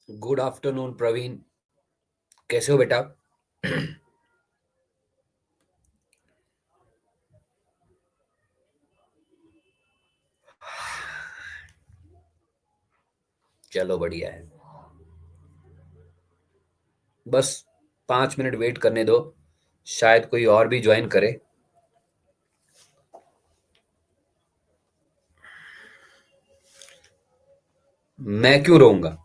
Good afternoon Praveen, कैसे हो बेटा? चलो बढ़िया है। बस 5 मिनट वेट करने दो, शायद कोई और भी ज्वाइन करे। मैं क्यों रहूंगा?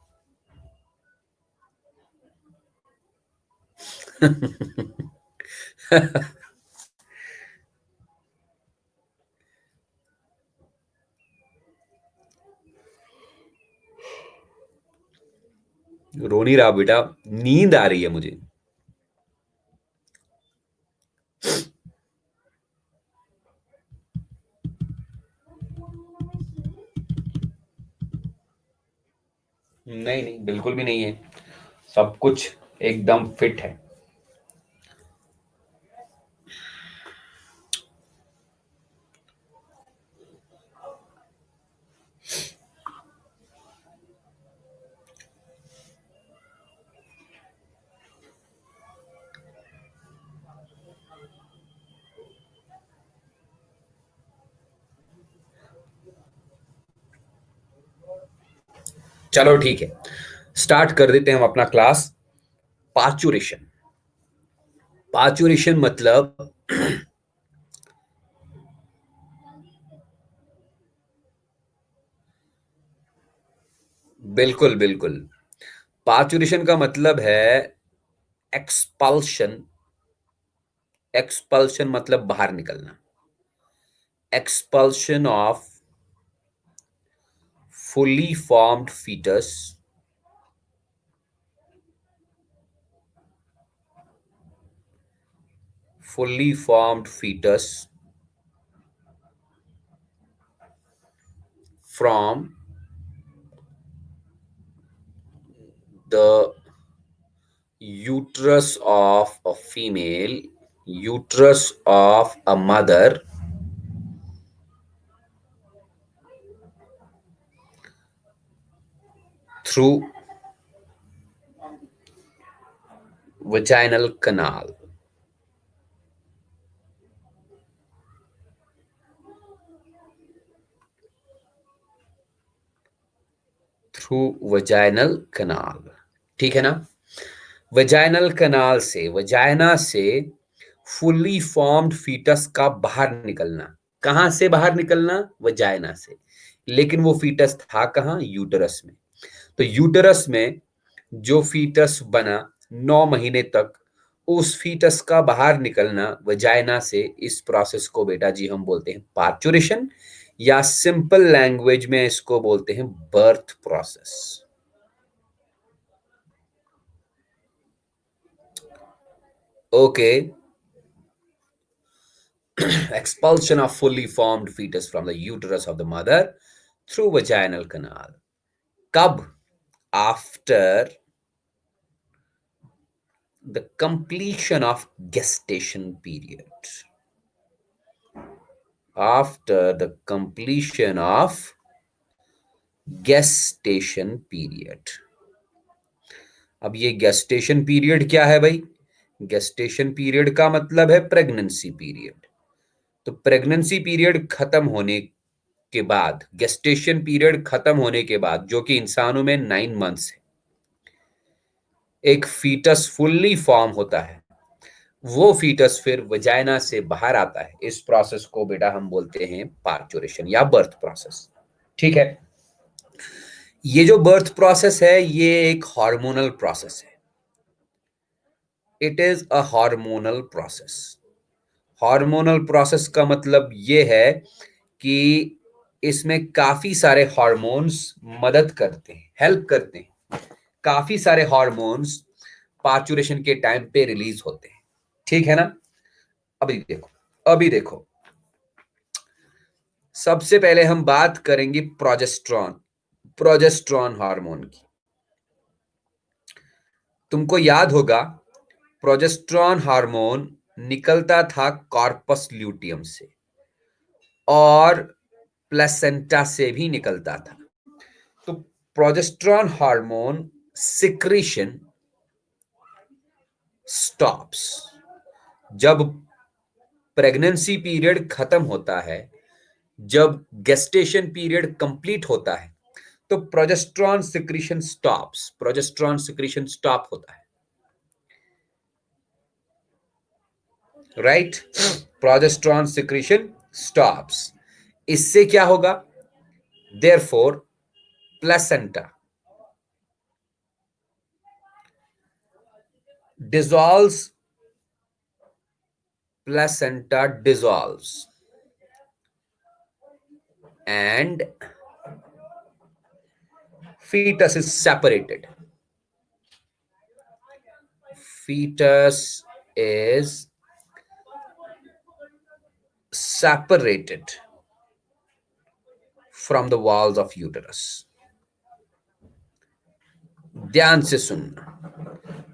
रो नहीं रहा बेटा, नींद आ रही है मुझे। नहीं नहीं, बिल्कुल भी नहीं है। सब कुछ एकदम फिट है। चलो ठीक है, स्टार्ट कर देते हैं हम अपना क्लास। पार्चुरेशन। पार्चुरेशन मतलब बिल्कुल बिल्कुल। पार्चुरेशन का मतलब है एक्सपल्शन। एक्सपल्शन मतलब बाहर निकलना। Expulsion of fully formed fetus fully formed fetus from the uterus of a female, uterus of a mother, through vaginal canal. Through vaginal canal. ठीक है ना? वजाइनल कनाल से, वजाइना से फुल्ली फॉर्म्ड फीटस का बाहर निकलना। कहां से बाहर निकलना? वजाइना से। लेकिन वो फीटस था कहां? यूटरस में। तो यूटरस में जो फीटस बना 9 महीने तक, उस फीटस का बाहर निकलना वजाइना से, इस प्रोसेस को बेटा जी हम बोलते हैं पार्चुरेशन, या सिंपल लैंग्वेज में इसको बोलते हैं birth process. Okay. Expulsion of fully formed fetus from the uterus of the mother through vaginal canal. कब? After the completion of gestation period. After the completion of gestation period. अब ये gestation period क्या है भाई? gestation period का मतलब है pregnancy period. तो प्रेगनेंसी पीरियड खत्म होने के बाद, गेस्टेशन पीरियड खत्म होने के बाद, जो कि इंसानों में 9 मंथ्स है, एक फीटस फुल्ली फॉर्म होता है। वो फीटस फिर वजाइना से बाहर आता है। इस प्रोसेस को बेटा हम बोलते हैं पार्चुरेशन या बर्थ प्रोसेस। ठीक है? ये जो बर्थ प्रोसेस है, ये एक हार्मोनल प्रोसेस है। It is a hormonal process. Hormonal process का मतलब ये है कि इसमें काफी सारे हार्मोन्स मदद करते हैं, हेल्प करते हैं। काफी सारे हार्मोन्स पार्चुरेशन के टाइम पे रिलीज होते हैं। ठीक है ना? अभी देखो, सबसे पहले हम बात करेंगे प्रोजेस्ट्रॉन, प्रोजेस्ट्रॉन हार्मोन की। तुमको याद होगा, प्रोजेस्ट्रॉन हार्मोन निकलता था कॉर्पस ल्यूटियम से और प्लेसेंटा से भी निकलता था। तो प्रोजेस्ट्रॉन हार्मोन सिक्रीशन स्टॉप्स। जब प्रेगनेंसी पीरियड खत्म होता है, जब गेस्टेशन पीरियड कंप्लीट होता है, तो progesterone secretion stops, progesterone secretion stop होता है, राइट। Progesterone secretion stops. इससे क्या होगा? Therefore placenta dissolves, placenta dissolves and fetus is separated. Fetus is separated from the walls of uterus. ध्यान से सुनना,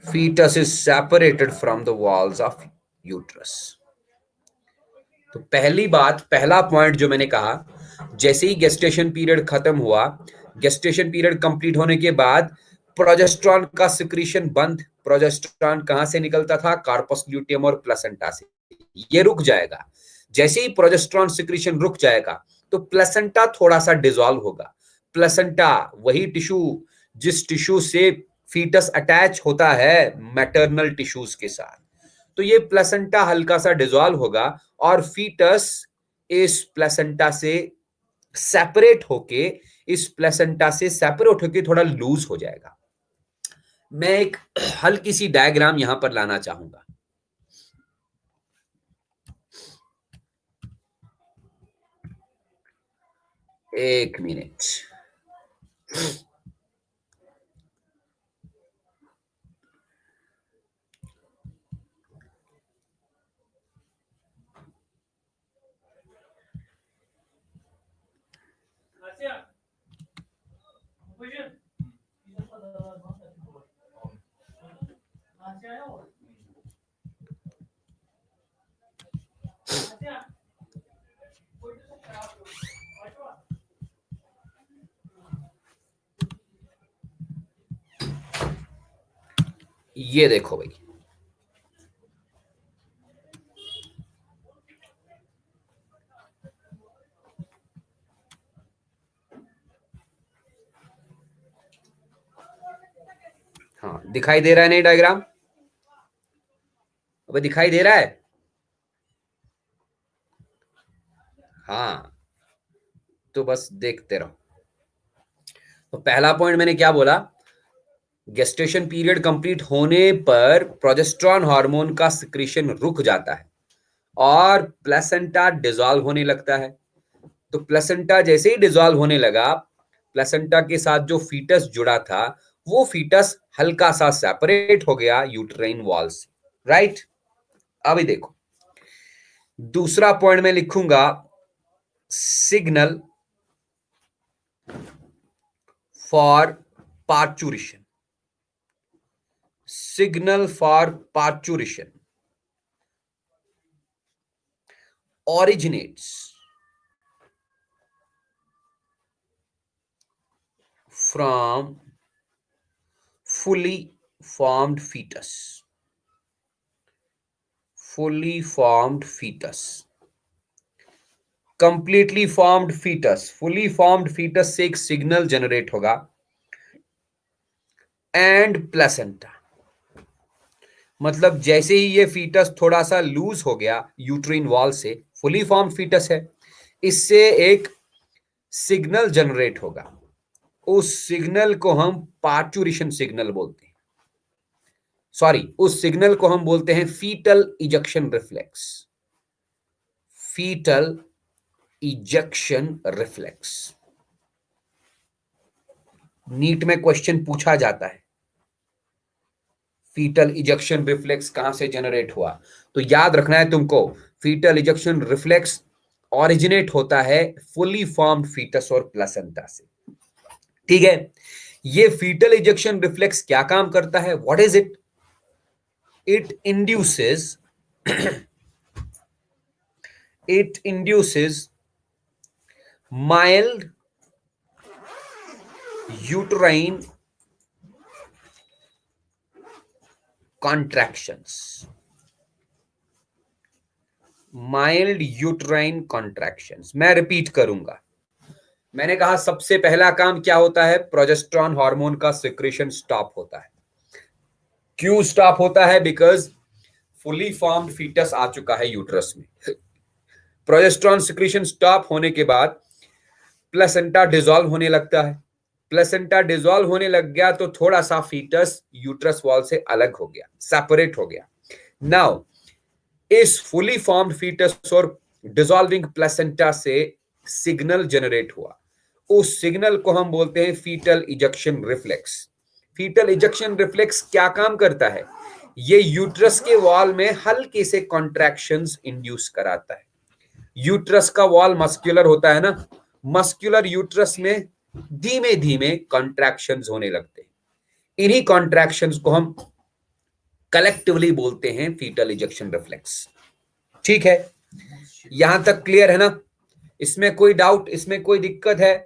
fetus is separated from the walls of uterus. तो पहली बात, पहला पॉइंट जो मैंने कहा, जैसे ही गेस्टेशन पीरियड खत्म हुआ, गेस्टेशन पीरियड कंप्लीट होने के बाद प्रोजेस्टेरॉन का सिक्रीशन बंद। प्रोजेस्टेरॉन कहां से निकलता था? कार्पस ल्यूटियम और प्लेसेंटा से। ये रुक जाएगा। जैसे ही प्रोजेस्टेरॉन सिक्रीशन रुक जाएगा तो प्लेसेंटा थोड़ा सा डिसॉल्व होगा। प्लेसेंटा वही टिश्यू जिस टिश्यू से फीटस अटैच होता है मैटरनल टिश्यूज के साथ, तो ये प्लेसेंटा हल्का सा डिसॉल्व होगा और फीटस इस प्लेसेंटा से सेपरेट होके थोड़ा लूज हो जाएगा। मैं एक हल्की सी डायग्राम यहां पर लाना चाहूंगा। एक मिनट। ये देखो भाई, हाँ दिखाई दे रहा है नहीं डायग्राम? अबे दिखाई दे रहा है? हाँ, तो बस देखते रहो। तो पहला पॉइंट मैंने क्या बोला? गेस्टेशन पीरियड कंप्लीट होने पर प्रोजेस्टेरॉन हार्मोन का सिक्रीशन रुक जाता है और प्लेसेंटा डिसॉल्व होने लगता है। तो प्लेसेंटा जैसे ही डिसॉल्व होने लगा, प्लेसेंटा के साथ जो फीटस जुड़ा था वो फीटस हल्का सा सेपरेट हो गया यूट्राइन वॉल से, राइट। अभी देखो, दूसरा पॉइंट में लिखूंगा signal for parturition. Signal for parturition originates from fully formed fetus. Fully formed fetus, completely formed fetus, fully formed fetus से एक सिग्नल जनरेट होगा एंड प्लेसेंटा। मतलब जैसे ही ये फीटस थोड़ा सा लूज हो गया यूट्रीन वॉल से, फुली फॉर्म्ड फीटस है, इससे एक सिग्नल जनरेट होगा। उस सिग्नल को हम पार्चुरेशन सिग्नल बोलते हैं। सॉरी, उस सिग्नल को हम बोलते हैं fetal ejection reflex. Fetal ejection reflex. NEET में क्वेश्चन पूछा जाता है, फीटल इजेक्शन रिफ्लेक्स कहां से जनरेट हुआ? तो याद रखना है तुमको, फीटल इजेक्शन रिफ्लेक्स ओरिजिनेट होता है फुली फॉर्म्ड फीटस और प्लेसेंटा से। ठीक है, ये फीटल इजेक्शन रिफ्लेक्स क्या काम करता है? What is it? It induces it induces mild uterine contractions, mild uterine contractions. मैं रिपीट करूंगा, मैंने कहा सबसे पहला काम क्या होता है, प्रोजेस्टेरॉन हार्मोन का सिक्रेशन स्टॉप होता है। क्यों स्टॉप होता है? बिकॉज फुली फॉर्म्ड फीटस आ चुका है यूट्रस में। प्रोजेस्टेरॉन सिक्रेशन स्टॉप होने के बाद प्लेसेंटा डिसॉल्व होने लगता है। प्लेसेंटा डिसॉल्व होने लग गया तो थोड़ा सा फीटस यूट्रस वॉल से अलग हो गया, सेपरेट हो गया। नाउ इस फुली फॉर्म्ड फीटस और डिसॉल्विंग प्लेसेंटा से सिग्नल जनरेट हुआ। उस सिग्नल को हम बोलते हैं fetal ejection reflex. Fetal ejection reflex क्या काम करता है? ये यूट्रस के वॉल में हल्के से कॉन्ट्रैक्शंस इंड्यूस कराता है। यूट्रस का वॉल मस्कुलर होता है ना, मस्कुलर यूट्रस में धीमे धीमे कॉन्ट्रैक्शंस होने लगते हैं। इन्हीं कॉन्ट्रैक्शंस को हम कलेक्टिवली बोलते हैं फीटल इजेक्शन रिफ्लेक्स। ठीक है, यहां तक क्लियर है ना? इसमें कोई डाउट, इसमें कोई दिक्कत है?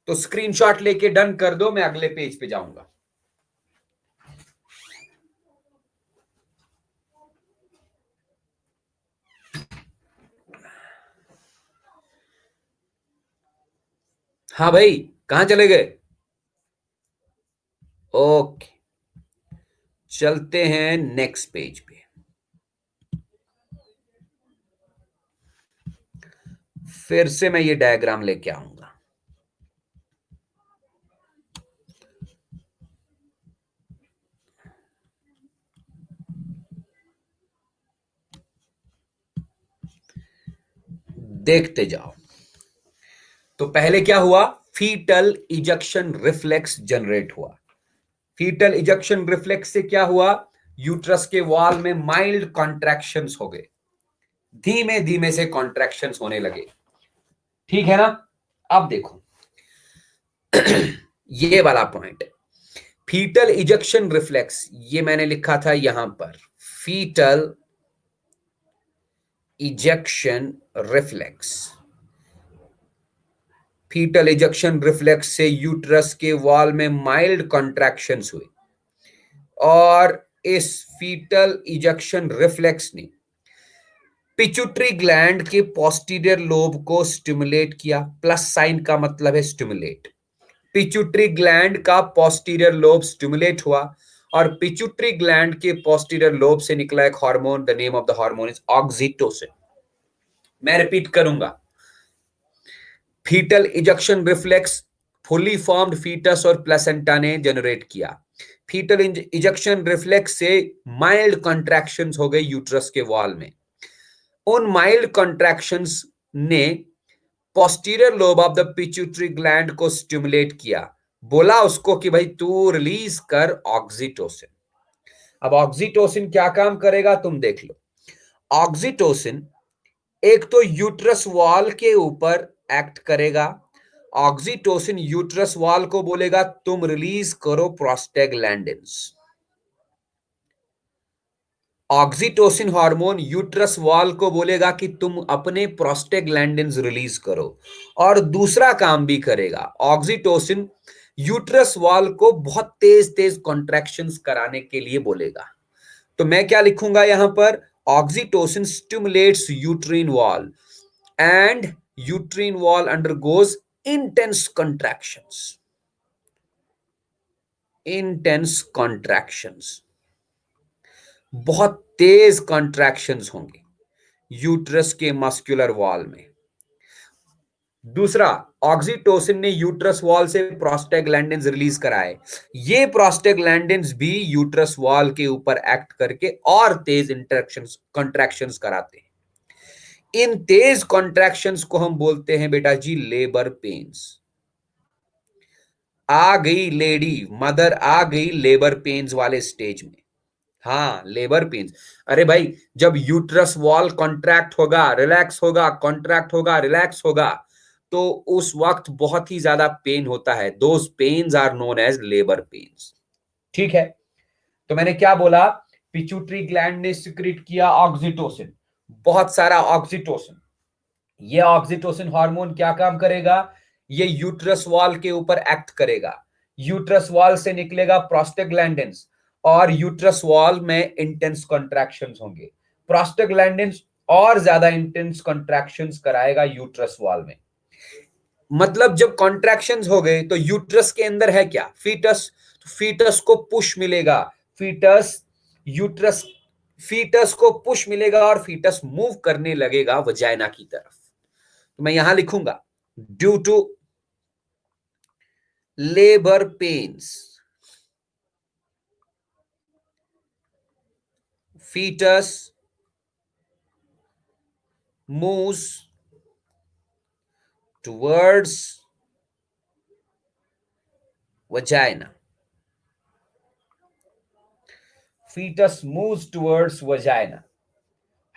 तो स्क्रीनशॉट लेके डन कर दो, मैं अगले पेज पे जाऊंगा। हाँ भाई, कहां चले गए? ओके, चलते हैं नेक्स्ट पेज पे। फिर से मैं ये डायग्राम लेके आऊंगा। देखते जाओ। तो पहले क्या हुआ? फीटल इजेक्शन रिफ्लेक्स जनरेट हुआ। फीटल इजेक्शन रिफ्लेक्स से क्या हुआ? यूट्रस के वॉल में माइल्ड कॉन्ट्रैक्शंस हो गए, धीमे धीमे से कॉन्ट्रैक्शंस होने लगे। ठीक है ना? अब देखो ये वाला पॉइंट, फीटल इजेक्शन रिफ्लेक्स, ये मैंने लिखा था यहां पर, fetal ejection reflex. Fetal ejection reflex से यूट्रस के वॉल में माइल्ड कॉन्ट्रैक्शंस हुए और इस फीटल इजेक्शन रिफ्लेक्स ने पिट्यूटरी ग्लैंड के पोस्टीरियर लोब को स्टिमुलेट किया। प्लस साइन का मतलब है स्टिमुलेट। पिट्यूटरी ग्लैंड का पोस्टीरियर लोब स्टिमुलेट हुआ और पिट्यूटरी ग्लैंड के पोस्टीरियर लोब से निकला एक hormone, the name of the hormone is oxytocin. मैं रिपीट करूंगा, fetal ejection reflex fully formed fetus और प्लेसेंटा ने जनरेट किया। फीटल इजेक्शन रिफ्लेक्स से माइल्ड कॉन्ट्रैक्शंस हो गए यूट्रस के वॉल में। उन माइल्ड कॉन्ट्रैक्शंस ने posterior lobe of the pituitary gland को स्टिमुलेट किया। बोला उसको कि भाई तू रिलीज कर ऑक्सीटोसिन। अब ऑक्सीटोसिन क्या काम करेगा तुम देख लो। ऑक्सीटोसिन एक तो यूट्रस वॉल के ऊपर एक्ट करेगा। ऑक्सीटोसिन यूट्रस वॉल को बोलेगा तुम रिलीज करो प्रोस्टेग्लैंडिन्स। ऑक्सीटोसिन हार्मोन यूट्रस वॉल को बोलेगा कि तुम अपने प्रोस्टेग्लैंडिन्स रिलीज करो। और दूसरा काम भी करेगा, ऑक्सीटोसिन यूट्रस वॉल को बहुत तेज तेज कॉन्ट्रैक्शंस कराने के लिए बोलेगा। तो मैं क्या लिखूंगा यहां पर? Oxytocin stimulates uterine wall and uterine wall undergoes intense contractions. Intense contractions, बहुत तेज कॉन्ट्रैक्शंस होंगे यूट्रस के मस्कुलर वॉल में। दूसरा, ऑक्सीटोसिन ने यूट्रस वॉल से प्रोस्टेग्लैंडिन्स रिलीज कराए। ये प्रोस्टेग्लैंडिन्स भी यूट्रस वॉल के ऊपर एक्ट करके और तेज इंटरेक्शंस कॉन्ट्रैक्शंस कराते हैं। इन तेज कॉन्ट्रैक्शंस को हम बोलते हैं बेटा जी लेबर पेन्स। आ गई लेडी, मदर आ गई लेबर पेन्स वाले स्टेज में। हाँ, लेबर पेन्स। अरे भाई, जब यूट्रस वॉल कॉन्ट्रैक्ट होगा, रिलैक्स होगा, कॉन्ट्रैक्ट होगा, रिलैक्स होगा, तो उस वक्त बहुत ही ज्यादा पेन होता है। Those pains are known as labour pains. ठीक है, तो मैंने क्या बोला? पिट्यूटरी ग्लैंड ने सिक्रीट किया ऑक्सीटोसिन, बहुत सारा ऑक्सीटोसिन। ये ऑक्सीटोसिन हार्मोन क्या काम करेगा, ये यूट्रस वॉल के ऊपर एक्ट करेगा, यूट्रस वॉल से निकलेगा प्रोस्टाग्लैंडिन्स और यूट्रस वॉल में इंटेंस कॉन्ट्रैक्शंस होंगे, प्रोस्टाग्लैंडिन्स और ज्यादा इंटेंस कॉन्ट्रैक्शंस कराएगा यूट्रस वॉल में। मतलब जब कॉन्ट्रैक्शंस हो गए तो यूट्रस के अंदर है क्या, फीटस, तो फीटस को पुश मिलेगा, फीटस यूट्रस फीटस को पुश मिलेगा और फीटस मूव करने लगेगा वजाइना की तरफ। तो मैं यहां लिखूंगा due to labour pains fetus moves towards vagina. Fetus moves towards vagina.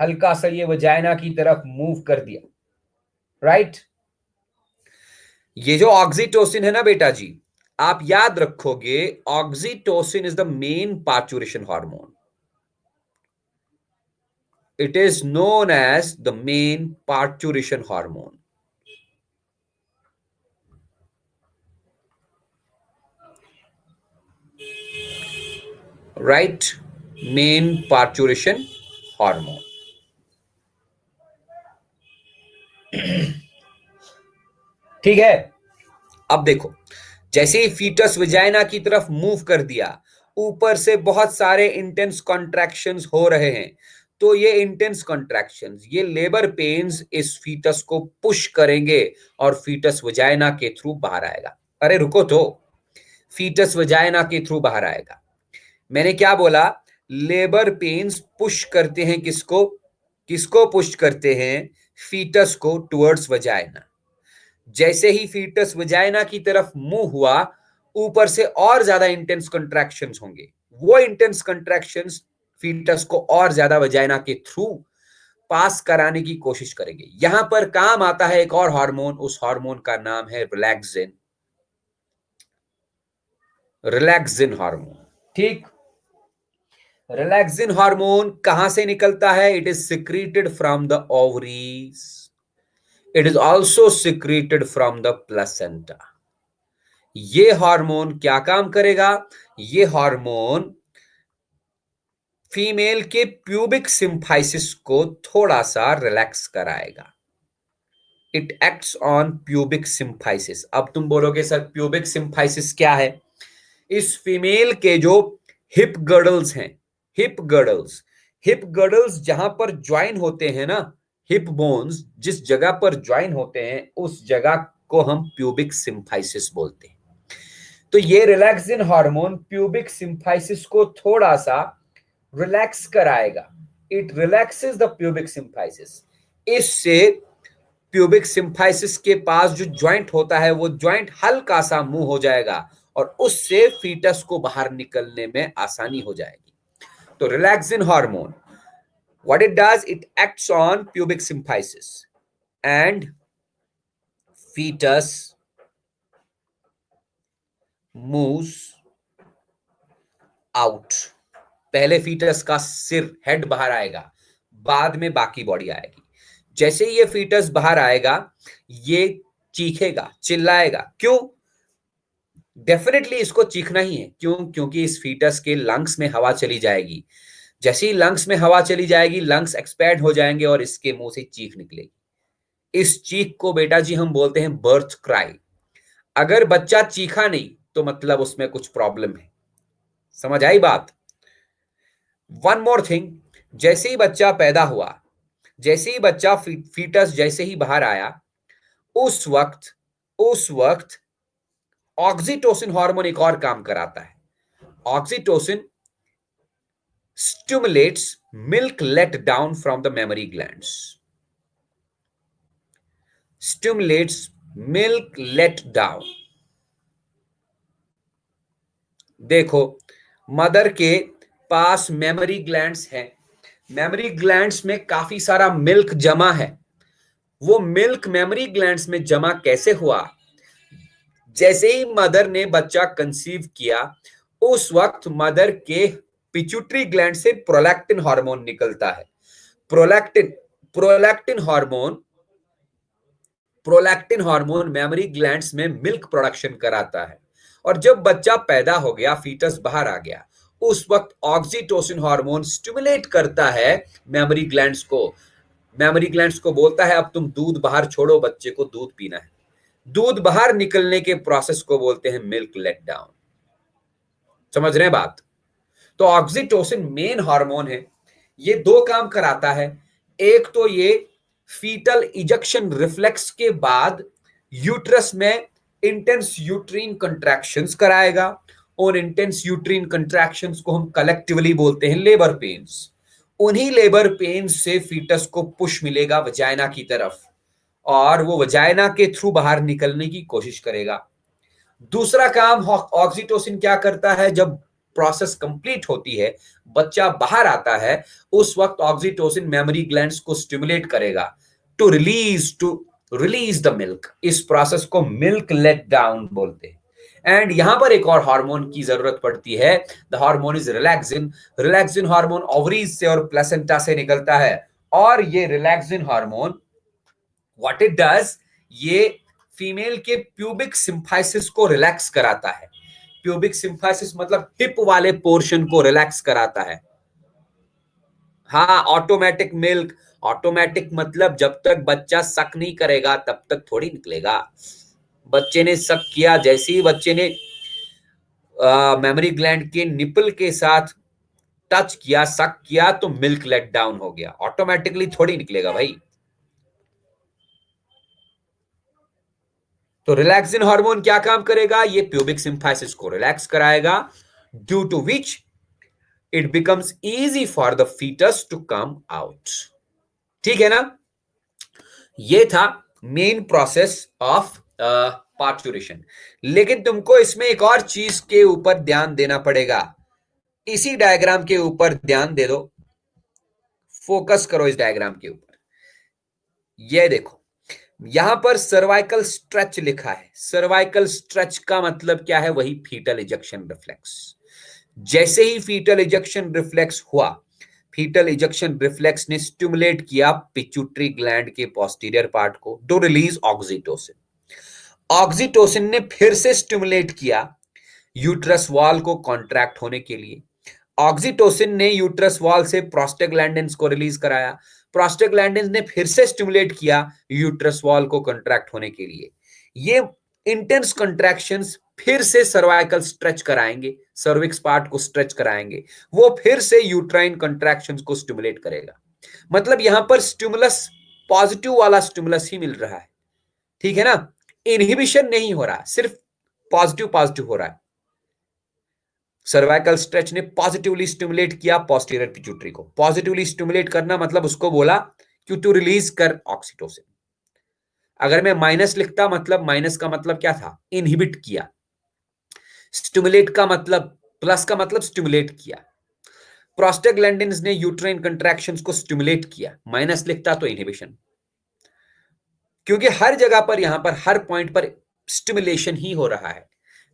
हल्का सा ये वजाइना की तरफ मूव कर दिया, राइट। ये जो ऑक्सीटोसिन है ना बेटा जी, आप याद रखोगे oxytocin is the main parturition hormone. It is known as the main parturition hormone. Right? Main parturition hormone. ठीक है, अब देखो जैसे ही फीटस वजाइना की तरफ मूव कर दिया, ऊपर से बहुत सारे इंटेंस कॉन्ट्रैक्शंस हो रहे हैं, तो ये इंटेंस कॉन्ट्रैक्शंस, ये लेबर पेन्स इस फीटस को पुश करेंगे और फीटस वजाइना के थ्रू बाहर आएगा। अरे रुको, तो फीटस वजाइना के थ्रू बाहर आएगा, मैंने क्या बोला, लेबर पेन्स पुश करते हैं किसको, किसको पुश करते हैं, फीटस को टुवर्ड्स वजाइना। जैसे ही फीटस वजाइना की तरफ मूव हुआ, ऊपर से और ज्यादा इंटेंस कंट्रैक्शंस होंगे, वो इंटेंस कंट्रैक्शंस फीटस को और ज्यादा वजाइना के थ्रू पास कराने की कोशिश करेंगे। यहां पर काम आता है एक और हार्मोन, उस हार्मोन का नाम है रिलैक्सिन, रिलैक्सिन हार्मोन। ठीक, रिलैक्सिन हार्मोन कहां से निकलता है, it is secreted from the ovaries, it is also secreted from the placenta. ये हार्मोन क्या काम करेगा, ये हार्मोन फीमेल के प्यूबिक सिम्फाइसिस को थोड़ा सा रिलैक्स कराएगा। It acts on pubic symphysis. अब तुम बोलोगे सर प्यूबिक सिम्फाइसिस क्या है, इस फीमेल के जो हिप गर्डल्स हैं, हिप गर्डल्स, हिप गर्डल्स जहां पर ज्वाइन होते हैं ना, हिप बोन्स जिस जगह पर ज्वाइन होते हैं उस जगह को हम प्यूबिक सिम्फाइसिस बोलते हैं। तो ये रिलैक्सिन हार्मोन प्यूबिक सिम्फाइसिस को थोड़ा सा रिलैक्स कराएगा, it relaxes the pubic symphysis. इससे प्यूबिक सिम्फाइसिस के पास जो ज्वाइंट होता है वो ज्वाइंट हल्का सा मूव हो जाएगा और उससे फीटस को बाहर निकलने में आसानी हो जाएगी। तो relaxin hormone, what it does, it acts on pubic symphysis and fetus moves out। पहले फीटस का सिर, हेड बाहर आएगा, बाद में बाकी बॉडी आएगी। जैसे ही ये फीटस बाहर आएगा, ये चीखेगा, चिल्लाएगा। क्यों, डेफिनेटली इसको चीखना ही है, क्यों, क्योंकि इस फीटस के लंग्स में हवा चली जाएगी। जैसे ही लंग्स में हवा चली जाएगी, लंग्स एक्सपैंड हो जाएंगे और इसके मुंह से चीख निकलेगी। इस चीख को बेटा जी हम बोलते हैं बर्थ क्राई। अगर बच्चा चीखा नहीं तो मतलब उसमें कुछ प्रॉब्लम है। समझ आई बात। वन मोर थिंग, जैसे ही बच्चा पैदा हुआ, जैसे ही बच्चा फीटस जैसे ही बाहर आया, उस वक्त ऑक्सीटोसिन हार्मोन एक और काम कराता है। Oxytocin stimulates milk let down from the mammary glands, stimulates milk let down। देखो मदर के पास मेमोरी ग्लैंड्स हैं, मेमोरी ग्लैंड्स में काफी सारा मिल्क जमा है। वो मिल्क मेमोरी ग्लैंड्स में जमा कैसे हुआ, जैसे ही मदर ने बच्चा कंसीव किया, उस वक्त मदर के पिट्यूटरी ग्लैंड से प्रोलैक्टिन हार्मोन निकलता है। Prolactin hormone prolactin hormone mammary glands में मिल्क प्रोडक्शन कराता है, और जब बच्चा पैदा हो गया, फीटस बाहर आ गया, उस वक्त ऑक्सीटोसिन हार्मोन स्टिमुलेट करता है मेमोरी ग्लैंड्स को। मेमोरी ग्लैंड्स को बोलता है अब तुम दूध बाहर छोड़ो, बच्चे को दूध पीना है। दूध बाहर निकलने के प्रोसेस को बोलते हैं मिल्क लेट डाउन। समझ रहे हैं बात? तो ऑक्सीटोसिन मेन हार्मोन है, ये दो काम कराता है। एक तो ये फीटल इजेक्शन रिफ्लेक्स के बाद यूट्रस में इंटेंस यूट्रीन कंट्रैक्शंस कराएगा, और इंटेंस यूट्रीन कंट्रैक्शंस को हम कलेक्टिवली बोलते हैं लेबर पेन्स। उन्हीं लेबर पेन्स से फीटस को पुश मिलेगा वजाइना की तरफ, और वो वजाइना के थ्रू बाहर निकलने की कोशिश करेगा। दूसरा काम ऑक्सीटोसिन क्या करता है, जब प्रोसेस कंप्लीट होती है, बच्चा बाहर आता है, उस वक्त ऑक्सीटोसिन मेमोरी ग्लैंड्स को स्टिमुलेट करेगा टू रिलीज द मिल्क। इस प्रोसेस को मिल्क लेट डाउन बोलते हैं। एंड यहां पर एक और हार्मोन की जरूरत पड़ती है, the hormone is relaxin. Relaxin hormone ovaries से और प्लेसेंटा से निकलता है, और ये relaxin hormone what it does, ये फीमेल के प्यूबिक सिम्फाइसिस को रिलैक्स कराता है। प्यूबिक सिम्फाइसिस मतलब हिप वाले पोर्शन को रिलैक्स कराता है। हाँ, ऑटोमेटिक मिल्क। ऑटोमेटिक मतलब जब तक बच्चा सक नहीं करेगा तब तक थोड़ी निकलेगा। बच्चे ने सक किया, जैसे ही बच्चे ने मेमोरी ग्लैंड के निपल के साथ टच किया, सक किया, तो मिल्क लेट डाउन हो गया। ऑटोमेटिकली थोड़ी निकलेगा भाई। तो रिलैक्सिन हार्मोन क्या काम करेगा, ये प्यूबिक सिम्फाइसिस को रिलैक्स कराएगा, due to which it becomes easy for the fetus to come out. ठीक है ना? ये था मेन प्रोसेस ऑफ पार्चुरेशन। लेकिन तुमको इसमें एक और चीज के ऊपर ध्यान देना पड़ेगा। इसी डायग्राम के ऊपर ध्यान दे दो, फोकस करो इस डायग्राम के ऊपर। ये देखो, यहां पर सर्वाइकल स्ट्रेच लिखा है। सर्वाइकल स्ट्रेच का मतलब क्या है, वही फीटल इजेक्शन रिफ्लेक्स। जैसे ही फीटल इजेक्शन रिफ्लेक्स हुआ, फीटल इजेक्शन रिफ्लेक्स ने स्टिमुलेट किया पिट्यूटरी ग्लैंड के पोस्टीरियर पार्ट को टू रिलीज ऑक्सीटोसिन। ऑक्सीटोसिन ने फिर से स्टिमुलेट किया यूट्रस वॉल को कॉन्ट्रैक्ट होने के लिए। ऑक्सीटोसिन ने यूट्रस वॉल से प्रोस्टाग्लैंडिन्स को रिलीज कराया। प्रोस्टाग्लैंडिन्स ने फिर से स्टिमुलेट किया यूट्रस वॉल को कॉन्ट्रैक्ट होने के लिए। ये इंटेंस कॉन्ट्रैक्शंस फिर से सर्वाइकल स्ट्रेच कराएंगे, सर्विक्स पार्ट को स्ट्रेच कराएंगे, वो फिर से यूट्राइन कॉन्ट्रैक्शंस को स्टिमुलेट करेगा। मतलब यहां पर स्टिमुलस पॉजिटिव वाला स्टिमुलस ही मिल रहा है। ठीक है ना? इनहिबिशन नहीं हो रहा, सिर्फ पॉजिटिव पॉजिटिव हो रहा है। सर्वाइकल स्ट्रेच ने पॉजिटिवली स्टिमुलेट किया पोस्टीरियर पिट्यूटरी को। पॉजिटिवली स्टिमुलेट करना मतलब उसको बोला कि तू रिलीज कर ऑक्सीटोसिन। अगर मैं माइनस लिखता, मतलब माइनस का मतलब क्या था, इनहिबिट किया। स्टिमुलेट का मतलब, प्लस का मतलब स्टिमुलेट किया। प्रोस्टाग्लैंडिन्स ने यूट्राइन कंट्रैक्शंस को स्टिमुलेट किया, माइनस लिखता तो इनहिबिशन। क्योंकि हर जगह पर, यहां पर हर पॉइंट पर स्टिमुलेशन ही हो रहा है।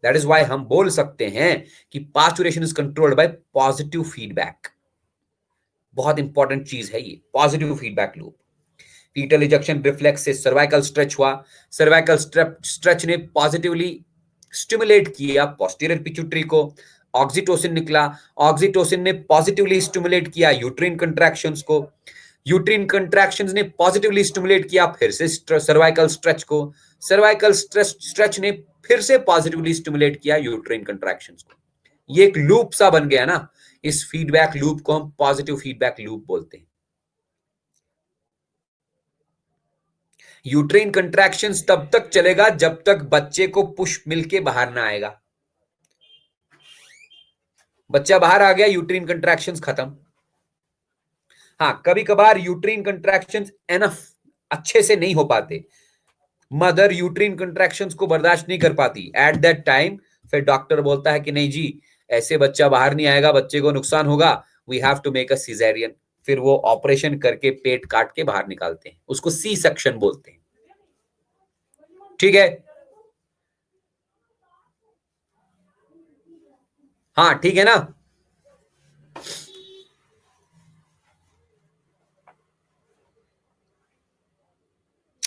दैट इज वाई हम बोल सकते हैं कि parturition is controlled by positive feedback. बहुत इंपॉर्टेंट चीज है ये positive feedback loop. Fetal ejection reflex से सर्वाइकल स्ट्रेच हुआ, सर्वाइकल स्ट्रेच ने पॉजिटिवली स्टिमुलेट किया पोस्टीरियर पिट्यूटरी को, ऑक्सीटोसिन निकला। ऑक्सीटोसिन ने पॉजिटिवली स्टिमुलेट किया यूट्रीन कंट्रैक्शंस को, यूट्रीन कंट्रैक्शंस ने पॉजिटिवली स्टिमुलेट किया फिर से सर्वाइकल स्ट्रेच को, सर्वाइकल स्ट्रेच ने फिर से पॉजिटिवली स्टिमुलेट किया यूट्रीन कंट्रैक्शंस को। ये एक लूप सा बन गया ना। इस फीडबैक लूप को हम पॉजिटिव फीडबैक लूप बोलते हैं। यूट्रीन कंट्रैक्शंस तब तक चलेगा जब तक बच्चे को पुश मिलके बाहर ना आएगा। बच्चा बाहर आ गया, यूट्रीन कंट्रैक्शंस खत्म। हाँ, कभी कभार यूट्रीन कंट्रैक्शंस एनफ अच्छे से नहीं हो पाते, मदर यूट्रीन कंट्रैक्शंस को बर्दाश्त नहीं कर पाती। एट दैट टाइम फिर डॉक्टर बोलता है कि नहीं जी, ऐसे बच्चा बाहर नहीं आएगा, बच्चे को नुकसान होगा, we have to make a caesarean. फिर वो ऑपरेशन करके पेट काट के बाहर निकालते हैं, उसको सी सेक्शन बोलते हैं। ठीक है? हाँ, ठीक है ना?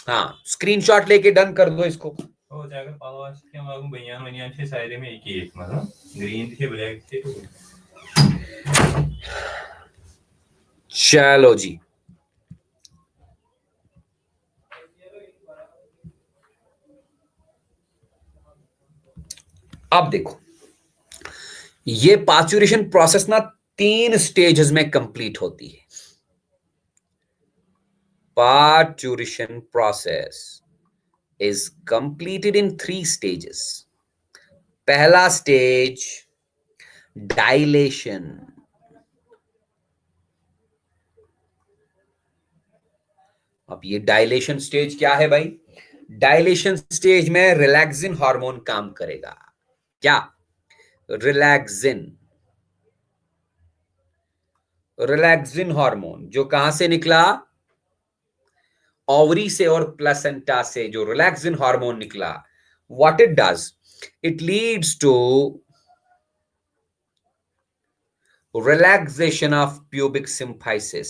हाँ, स्क्रीनशॉट लेके डन कर दो इसको। हो जाएगा पावास के मालूम बनियान बनियान से सारे में एक ही एक मतलब ग्रीन थे ब्लैक थे तो चलो जी, अब देखो, ये पार्चुरेशन प्रोसेस ना 3 स्टेजेस में कंप्लीट होती है। Parturition process is completed in 3 stages. पहला स्टेज डायलेशन। अब ये डायलेशन स्टेज क्या है भाई? डायलेशन स्टेज में रिलैक्सिन हार्मोन काम करेगा। क्या? रिलैक्सिन। रिलैक्सिन हार्मोन जो कहां से निकला? ओवरी से और प्लेसेंटा से जो रिलैक्सिन हार्मोन निकला, what it does, it leads to relaxation of pubic symphysis.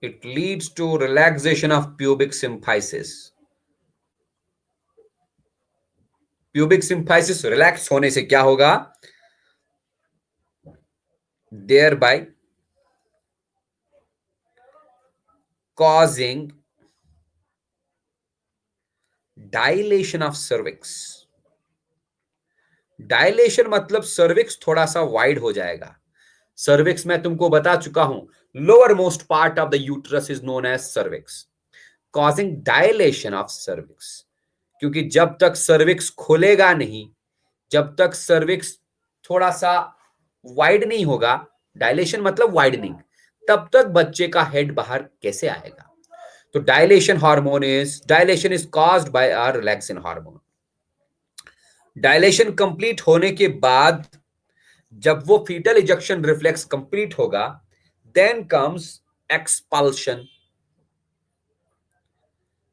It leads to relaxation of pubic symphysis. Pubic symphysis relax होने से क्या होगा? Thereby causing dilation of cervix. Dilation मतलब सर्विक्स थोड़ा सा वाइड हो जाएगा। सर्विक्स मैं तुमको बता चुका हूं, lower most part of the uterus is known as cervix, causing dilation of cervix. क्योंकि जब तक सर्विक्स खुलेगा नहीं, जब तक सर्विक्स थोड़ा सा वाइड नहीं होगा, डायलेशन मतलब वाइडनिंग, तब तक बच्चे का हेड बाहर कैसे आएगा? तो dilation is caused by our relaxin hormone. Dilation complete होने के बाद जब वो फीटल इजेक्शन रिफ्लेक्स कंप्लीट होगा, then comes expulsion.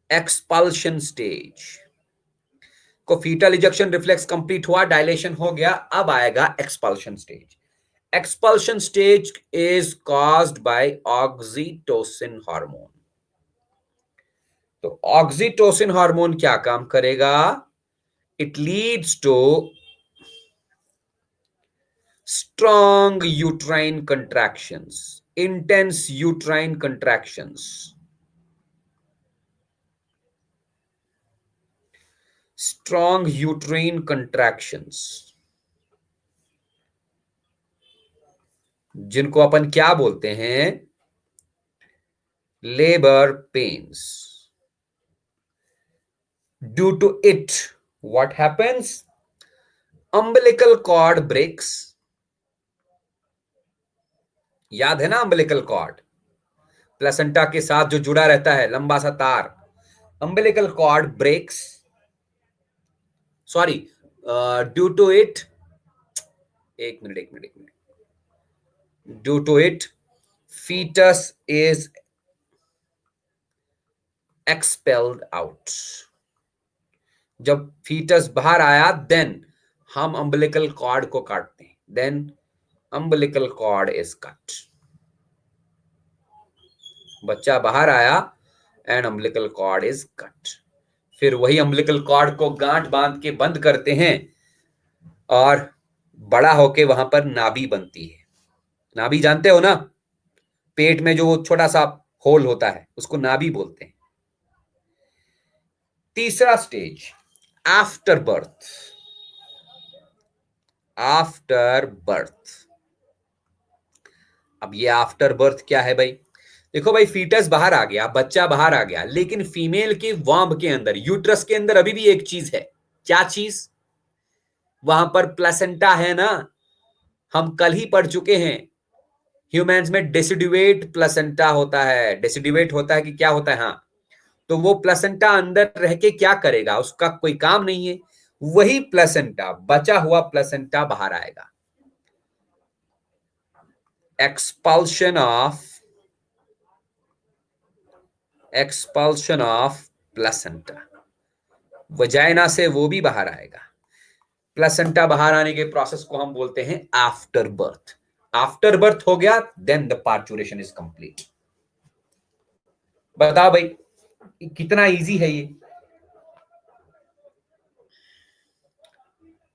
Expulsion stage को फीटल इजेक्शन रिफ्लेक्स कंप्लीट हुआ, डायलेशन हो गया, अब आएगा expulsion stage. Expulsion stage is caused by oxytocin hormone. तो ऑक्सीटोसिन हार्मोन क्या काम करेगा? It leads to strong uterine contractions, intense uterine contractions, strong uterine contractions, जिनको अपन क्या बोलते हैं? Labour pains. Due to it what happens? umbilical cord breaks। याद है ना umbilical cord? प्लेसेंटा के साथ जो जुड़ा रहता है लंबा सा तार, umbilical cord breaks। Sorry, due to it, एक मिनट, due to it fetus is expelled out। जब फीटस बाहर आया, देन हम अम्बिलिकल कॉर्ड को काटते हैं, then umbilical cord is cut. बच्चा बाहर आया and umbilical cord is cut. फिर वही अम्बिलिकल कॉर्ड को गांठ बांध के बंद करते हैं और बड़ा होके वहां पर नाभि बनती है। नाभि जानते हो ना? पेट में जो छोटा सा होल होता है उसको नाभि बोलते हैं। तीसरा stage after birth. After birth, अब ये आफ्टर बर्थ क्या है भाई? देखो भाई, फीटस बाहर आ गया, बच्चा बाहर आ गया, लेकिन फीमेल के वॉम्ब के अंदर, यूट्रस के अंदर अभी भी एक चीज है। क्या चीज? वहां पर प्लेसेंटा है ना। हम कल ही पढ़ चुके हैं, ह्यूमंस में डेसिडुएट प्लेसेंटा होता है। डेसिडुएट होता है कि क्या होता है? हाँ, तो वो प्लेसेंटा अंदर रह के क्या करेगा? उसका कोई काम नहीं है। वही प्लेसेंटा, बचा हुआ प्लेसेंटा बाहर आएगा। एक्सपल्शन ऑफ प्लेसेंटा, वजाइना से वो भी बाहर आएगा। प्लेसेंटा बाहर आने के प्रोसेस को हम बोलते हैं आफ्टर बर्थ। आफ्टर बर्थ हो गया, then the parturition is complete. बताओ भाई कितना इजी है ये,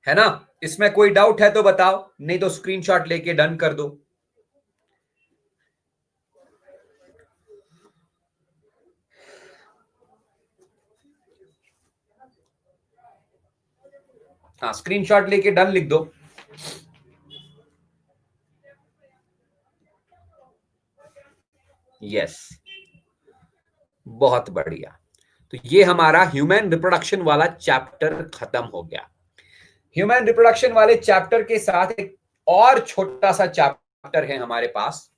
है ना? इसमें कोई डाउट है तो बताओ, नहीं तो स्क्रीनशॉट लेके डन कर दो। हाँ, स्क्रीनशॉट लेके डन लिख दो। यस, बहुत बढ़िया। तो ये हमारा ह्यूमन रिप्रोडक्शन वाला चैप्टर खत्म हो गया। ह्यूमन रिप्रोडक्शन वाले चैप्टर के साथ एक और छोटा सा चैप्टर है हमारे पास,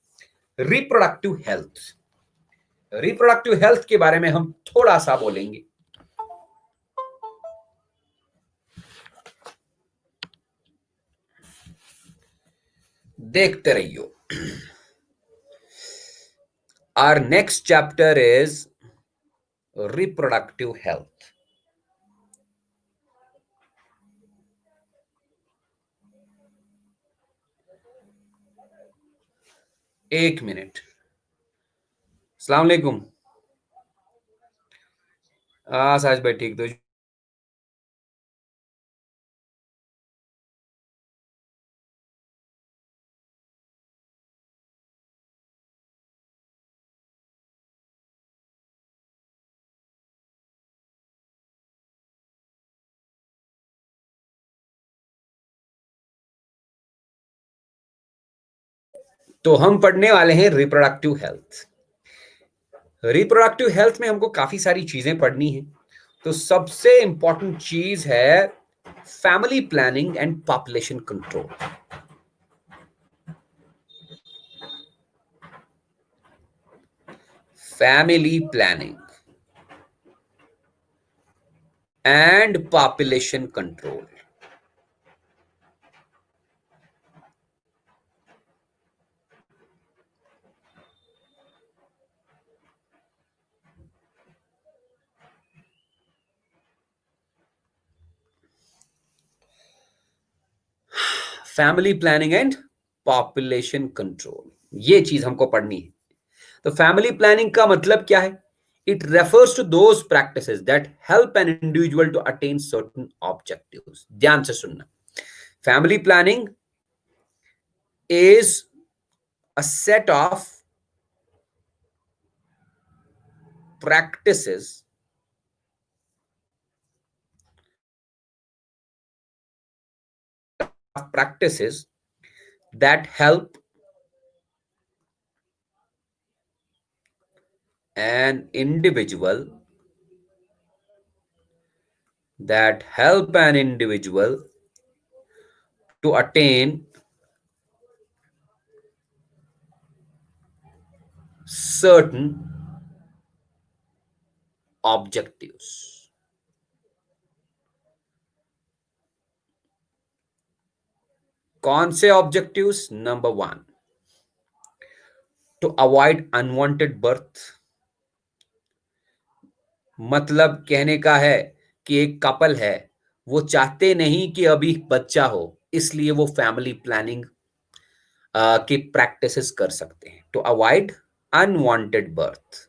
रिप्रोडक्टिव हेल्थ। रिप्रोडक्टिव हेल्थ के बारे में हम थोड़ा सा बोलेंगे। देखते रहियो। Our next chapter is reproductive health. एक मिनट। अस्सलाम वालेकुम। साज भाई ठीक तो हम पढ़ने वाले हैं रिप्रोडक्टिव हेल्थ। रिप्रोडक्टिव हेल्थ में हमको काफी सारी चीजें पढ़नी है। तो सबसे इंपॉर्टेंट चीज है family planning and population control. Family planning and population control. Family planning and population control, ये चीज हमको पढ़नी है। तो फैमिली प्लानिंग का मतलब क्या है? It refers to those practices that help an individual to attain certain objectives. ध्यान से सुनना, family planning is a set of practices that help an individual to attain certain objectives. कौन से objectives? Number 1, to avoid unwanted birth. मतलब कहने का है कि एक कपल है, वो चाहते नहीं कि अभी बच्चा हो, इसलिए वो फैमिली प्लानिंग की प्रैक्टिसेस कर सकते हैं टू अवॉइड अनवांटेड बर्थ।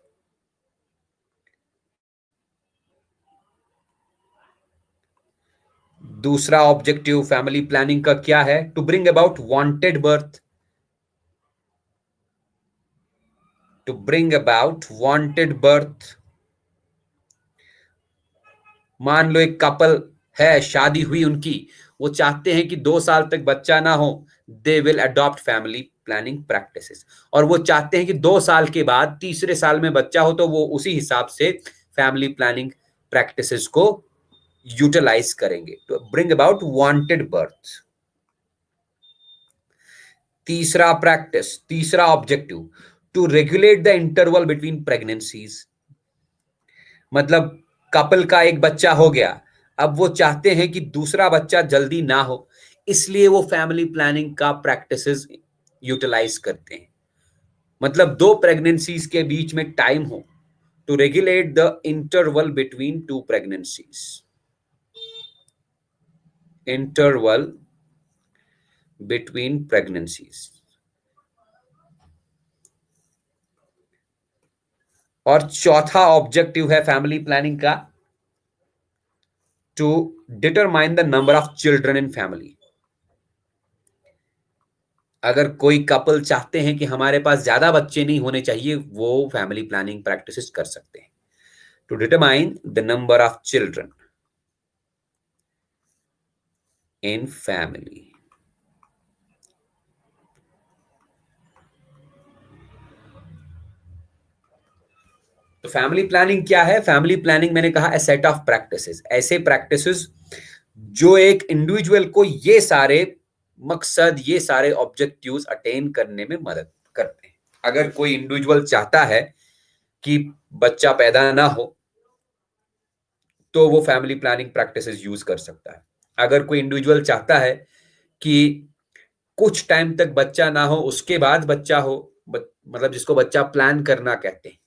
दूसरा ऑब्जेक्टिव फैमिली प्लानिंग का क्या है? To bring about wanted birth. To bring about wanted birth. मान लो एक कपल है, शादी हुई उनकी, वो चाहते हैं कि 2 साल तक बच्चा ना हो, they will adopt family planning practices. और वो चाहते हैं कि 2 साल के बाद तीसरे साल में बच्चा हो, तो वो उसी हिसाब से फैमिली प्लानिंग प्रैक्टिसेस को यूटिलाइज करेंगे to bring about wanted birth. तीसरा objective, to regulate the interval between pregnancies. मतलब कपल का एक बच्चा हो गया, अब वो चाहते हैं कि दूसरा बच्चा जल्दी ना हो, इसलिए वो फैमिली प्लानिंग का प्रैक्टिसेस यूटिलाइज करते हैं। मतलब 2 प्रेगनेंसीज के बीच में टाइम हो, to regulate the interval between 2 pregnancies. Interval between pregnancies. और चौथा ऑब्जेक्टिव है फैमिली प्लानिंग का, to determine the number of children in family. अगर कोई कपल चाहते हैं कि हमारे पास ज्यादा बच्चे नहीं होने चाहिए, वो फैमिली प्लानिंग प्रैक्टिसेस कर सकते हैं, to determine the number of children in family. तो फैमिली प्लानिंग क्या है? फैमिली प्लानिंग मैंने कहा, ए सेट ऑफ प्रैक्टिसेस, ऐसे प्रैक्टिसेस जो एक इंडिविजुअल को ये सारे मकसद, ये सारे ऑब्जेक्टिव्स अटेन करने में मदद करते हैं। अगर कोई इंडिविजुअल चाहता है कि बच्चा पैदा ना हो, तो वो फैमिली प्लानिंग प्रैक्टिसेस यूज कर सकता है। अगर कोई इंडिविजुअल चाहता है कि कुछ टाइम तक बच्चा ना हो, उसके बाद बच्चा हो, मतलब जिसको बच्चा प्लान करना कहते हैं,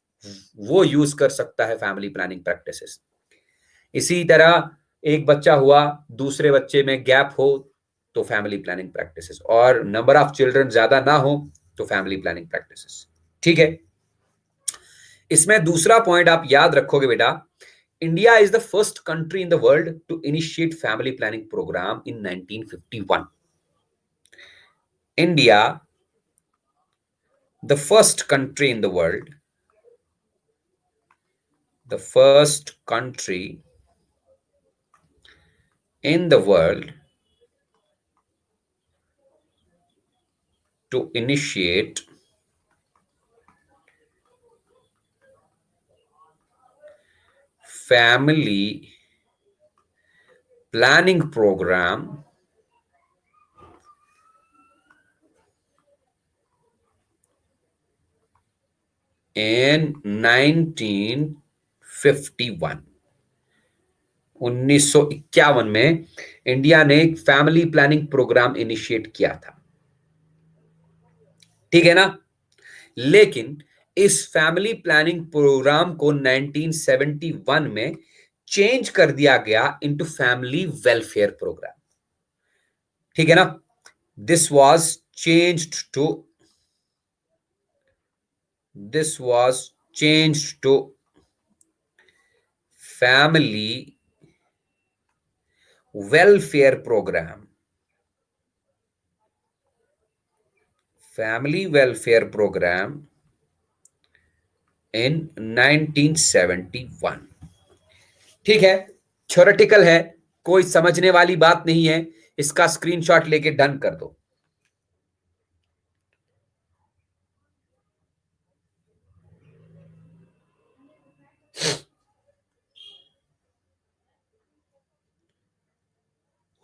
वो यूज कर सकता है फैमिली प्लानिंग प्रैक्टिसेस। इसी तरह एक बच्चा हुआ, दूसरे बच्चे में गैप हो, तो फैमिली प्लानिंग प्रैक्टिसेस, और नंबर ऑफ चिल्ड्रन ज्यादा ना हो तो फैमिली प्लानिंग प्रैक्टिसेस। ठीक है, इसमें दूसरा पॉइंट आप याद रखोगे बेटा, India is the first country in the world to initiate family planning programme in 1951। India, the first country in the world, the first country in the world to initiate family planning program in 1951। 1951 में India ने एक family planning programme initiate किया था, ठीक है ना। लेकिन इस फैमिली प्लानिंग प्रोग्राम को 1971 में चेंज कर दिया गया इनटू फैमिली वेलफेयर प्रोग्राम, ठीक है ना। This was changed to family welfare program, family welfare program in 1971। ठीक है, थ्योरेटिकल है, कोई समझने वाली बात नहीं है, इसका स्क्रीनशॉट लेके डन कर दो।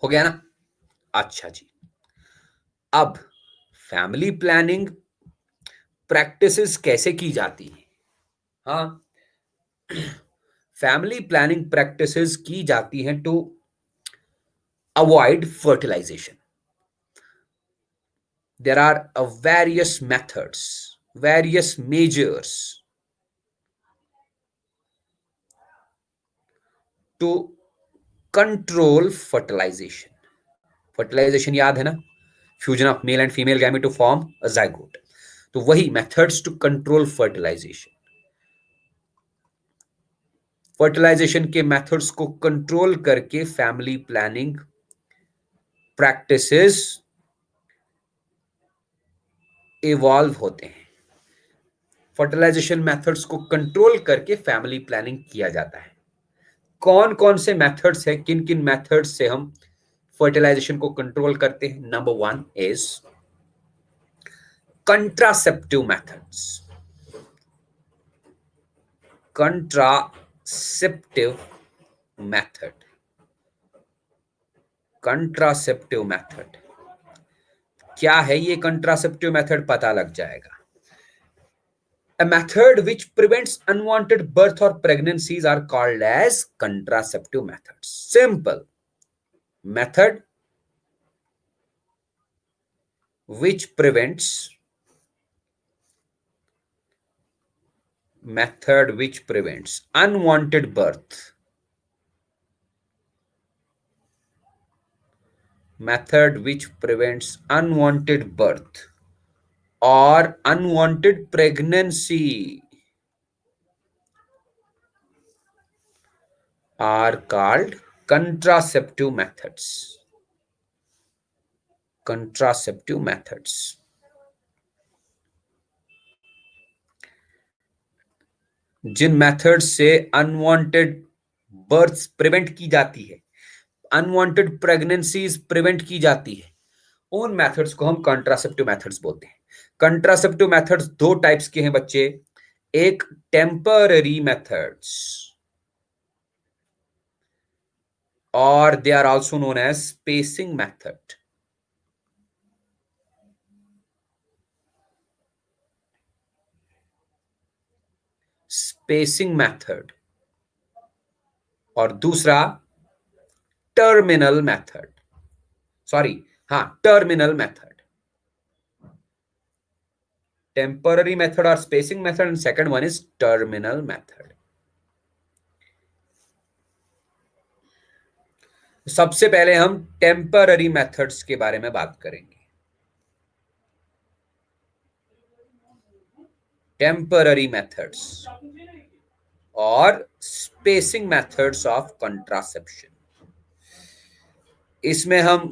हो गया ना? अच्छा जी, अब फैमिली प्लानिंग प्रैक्टिसेस कैसे की जाती है? हाँ, फैमिली प्लानिंग प्रैक्टिसेस की जाती हैं to avoid fertilization. There are various methods, various measures to control fertilization. Fertilization याद है ना, fusion of male and female gamete to form a zygote. तो वही methods to control fertilization. Fertilization के methods को कंट्रोल करके फैमिली प्लानिंग प्रैक्टिसेस इवॉल्व होते हैं। फर्टिलाइजेशन मेथड्स को कंट्रोल करके फैमिली प्लानिंग किया जाता है। कौन कौन से मेथड्स है, किन किन मेथड्स से हम फर्टिलाइजेशन को कंट्रोल करते हैं? Number 1 is contraceptive methods. Contraceptive method, contraceptive method क्या है? ये कंट्रासेप्टिव मेथड पता लग जाएगा। A method which prevents unwanted birth or pregnancies are called as contraceptive methods. Simple. Method which prevents unwanted birth, method which prevents unwanted birth or unwanted pregnancy are called contraceptive methods. Contraceptive methods. Jin methods से unwanted births prevent की जाती है, unwanted pregnancies prevent की जाती है, उन methods को हम कंट्रासेप्टिव मेथड्स बोलते हैं। कंट्रासेप्टिव मेथड्स दो टाइप्स के हैं बच्चे, एक टेम्पररी मेथड्स और they are also known as spacing method. Spacing method और दूसरा टर्मिनल मेथड, सॉरी हाँ टर्मिनल मेथड। टेम्पररी मेथड और spacing method and second one is terminal method. सबसे पहले हम टेम्पररी मेथड्स के बारे में बात करेंगे। टेम्पररी मेथड्स और स्पेसिंग मेथड्स ऑफ कंट्रासेप्शन। इसमें हम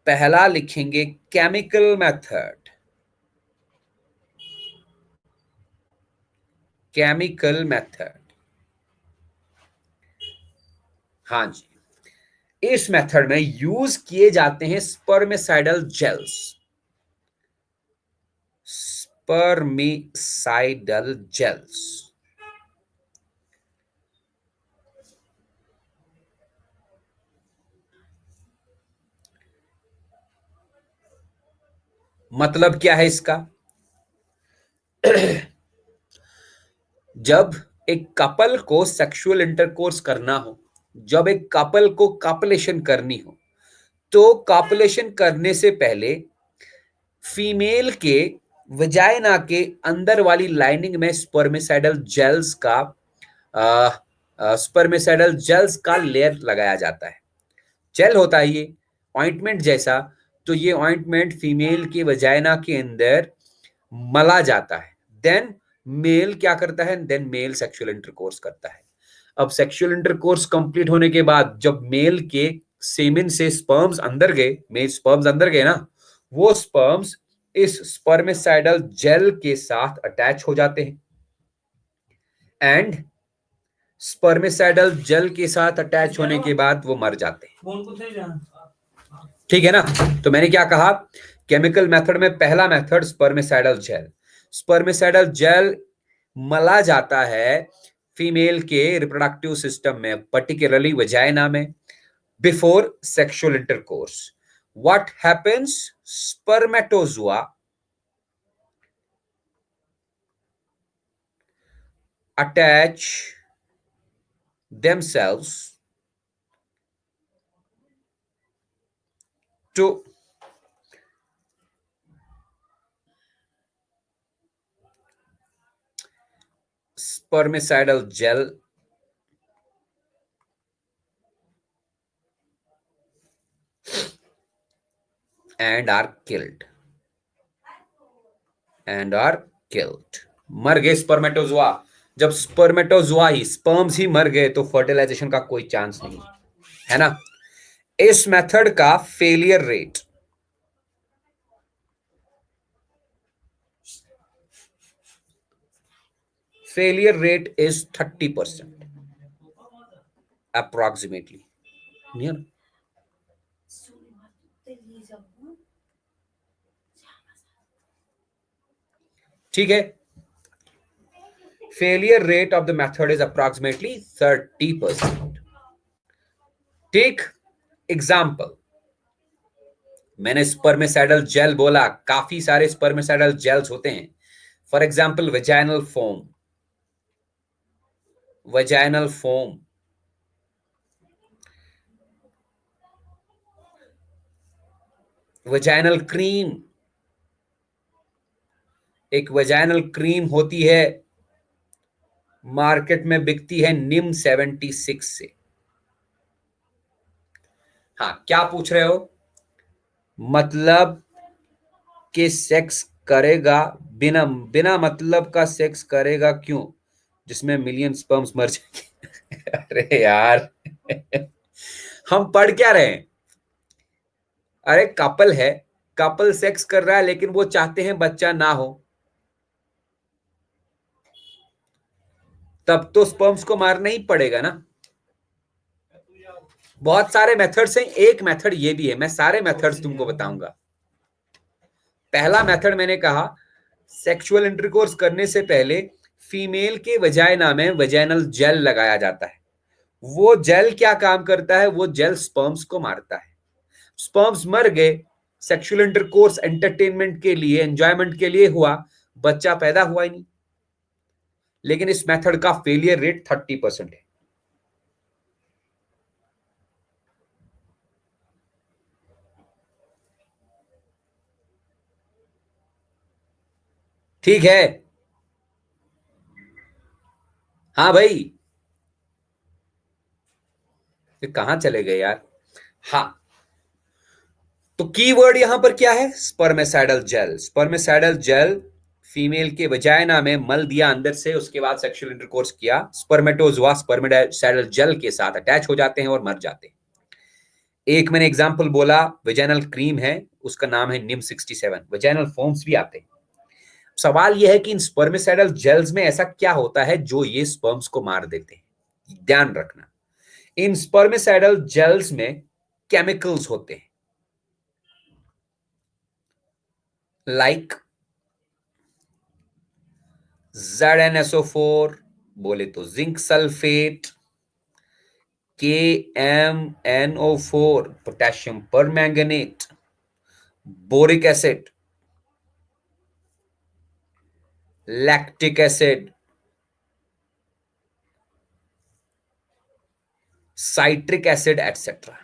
पहला लिखेंगे केमिकल मेथड। केमिकल मेथड, हाँ जी, इस मेथड में यूज किए जाते हैं स्पर्मिसाइडल जेल्स। स्पर्मिसाइडल जेल्स मतलब क्या है इसका? जब एक कपल को सेक्सुअल इंटरकोर्स करना हो, जब एक कपल को कॉपुलेशन करनी हो, तो कॉपुलेशन करने से पहले फीमेल के वजाइना के अंदर वाली लाइनिंग में स्पर्मिसाइडल जेल्स का लेयर लगाया जाता है। जेल होता है ये ऑइंटमेंट जैसा, तो ये ऑइंटमेंट फीमेल के वजाइना के अंदर मला जाता है। देन मेल क्या करता है? देन मेल सेक्सुअल इंटरकोर्स करता है। अब सेक्सुअल इंटरकोर्स कंप्लीट होने के बाद जब मेल के सेमेन से स्पर्म्स अंदर गए, मेल स्पर्म्स अंदर गए ना, वो स्पर्म्स इस स्पर्मिसाइडल जेल के साथ अटैच हो जाते हैं एंड स्पर्मिसाइडल जेल के साथ अटैच होने के बाद वो मर जाते हैं। ठीक है ना? तो मैंने क्या कहा, केमिकल मेथड में पहला method spermicidal gel. Spermicidal gel मला जाता है फीमेल के रिप्रोडक्टिव सिस्टम में, पर्टिकुलरली वजाइना में, before sexual intercourse. What happens? Spermatozoa attach themselves to spermicidal gel and are killed. मर गए स्पर्मेटोजोआ। जब स्पर्मेटोजोआ ही, स्पर्म्स ही मर गए, तो फर्टिलाइजेशन का कोई चांस नहीं है ना। इस मेथड का फेलियर रेट इज 30% अप्रोक्सीमेटली। ठीक है, failure rate of the method is approximately 30%. Take example, मैंने स्पर्मिसाइडल जेल बोला, काफी सारे स्पर्मिसाइडल जेल्स होते हैं। For example vaginal foam, vaginal cream, एक वजाइनल क्रीम होती है, मार्केट में बिकती है निम 76 से। हाँ, क्या पूछ रहे हो? मतलब कि सेक्स करेगा, बिना मतलब का सेक्स करेगा क्यों, जिसमें मिलियन स्पर्म्स मर जाएंगे। अरे यार हम पढ़ क्या रहे हैं? अरे कपल है, कपल सेक्स कर रहा है लेकिन वो चाहते हैं बच्चा ना हो, तब तो स्पर्म्स को मारना ही पड़ेगा ना। बहुत सारे मेथड्स हैं, एक मेथड ये भी है, मैं सारे मेथड्स तुमको बताऊंगा। पहला मेथड मैंने कहा, सेक्सुअल इंटरकोर्स करने से पहले फीमेल के वजाइना में वजाइनल जेल लगाया जाता है। वो जेल क्या काम करता है? वो जेल स्पर्म्स को मारता है। स्पर्म्स मर गए, सेक्सुअल इंटरकोर्स एंटरटेनमेंट के लिए, एंजॉयमेंट के लिए हुआ, बच्चा पैदा हुआ ही नहीं। लेकिन इस मेथड का फेलियर रेट 30% है। ठीक है, हाँ भाई, ये कहां चले गए यार? हाँ, तो कीवर्ड यहां पर क्या है? स्पर्मेसाइडल जेल। स्पर्मेसाइडल जेल, फीमेल के वजाइना में मल दिया अंदर से, उसके बाद सेक्सुअल इंटरकोर्स किया, स्पर्मेटोजोआ स्पर्मेसाइडल जेल के साथ अटैच हो जाते हैं और मर जाते हैं। एक मैंने एग्जांपल बोला, वजाइनल क्रीम है, उसका नाम है निम 67। वजाइनल फोम्स भी आते हैं। सवाल यह है कि इन स्पर्मेसाइडल जेल्स में ऐसा क्या होता है जो ये स्पर्म्स को मार देते हैं? ध्यान रखना, इन स्पर्मेसाइडल जेल्स में केमिकल्स होते हैं, लाइक ZnSO4, बोले तो zinc sulphate, KMNO4 potassium permanganate, boric acid, lactic acid, citric acid etcetera.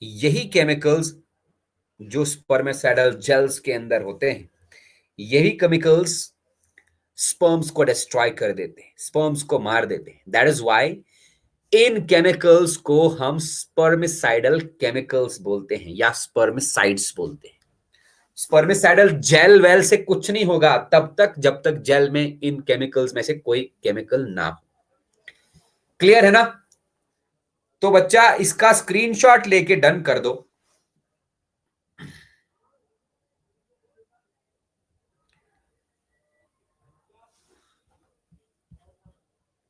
यही केमिकल्स जो स्पर्मेसाइडल जेल्स के अंदर होते हैं, यही केमिकल्स स्पर्म्स को डिस्ट्रॉय कर देते हैं, स्पर्म्स को मार देते हैं। That is why in chemicals को हम स्पर्मिसाइडल केमिकल्स बोलते हैं या स्पर्मिसाइड्स बोलते हैं। स्पर्मिसाइडल जेल वेल से कुछ नहीं होगा तब तक जब तक जेल में इन केमिकल्स में से कोई केमिकल ना हो। क्लियर है ना? तो बच्चा इसका स्क्रीनशॉट लेके डन कर दो।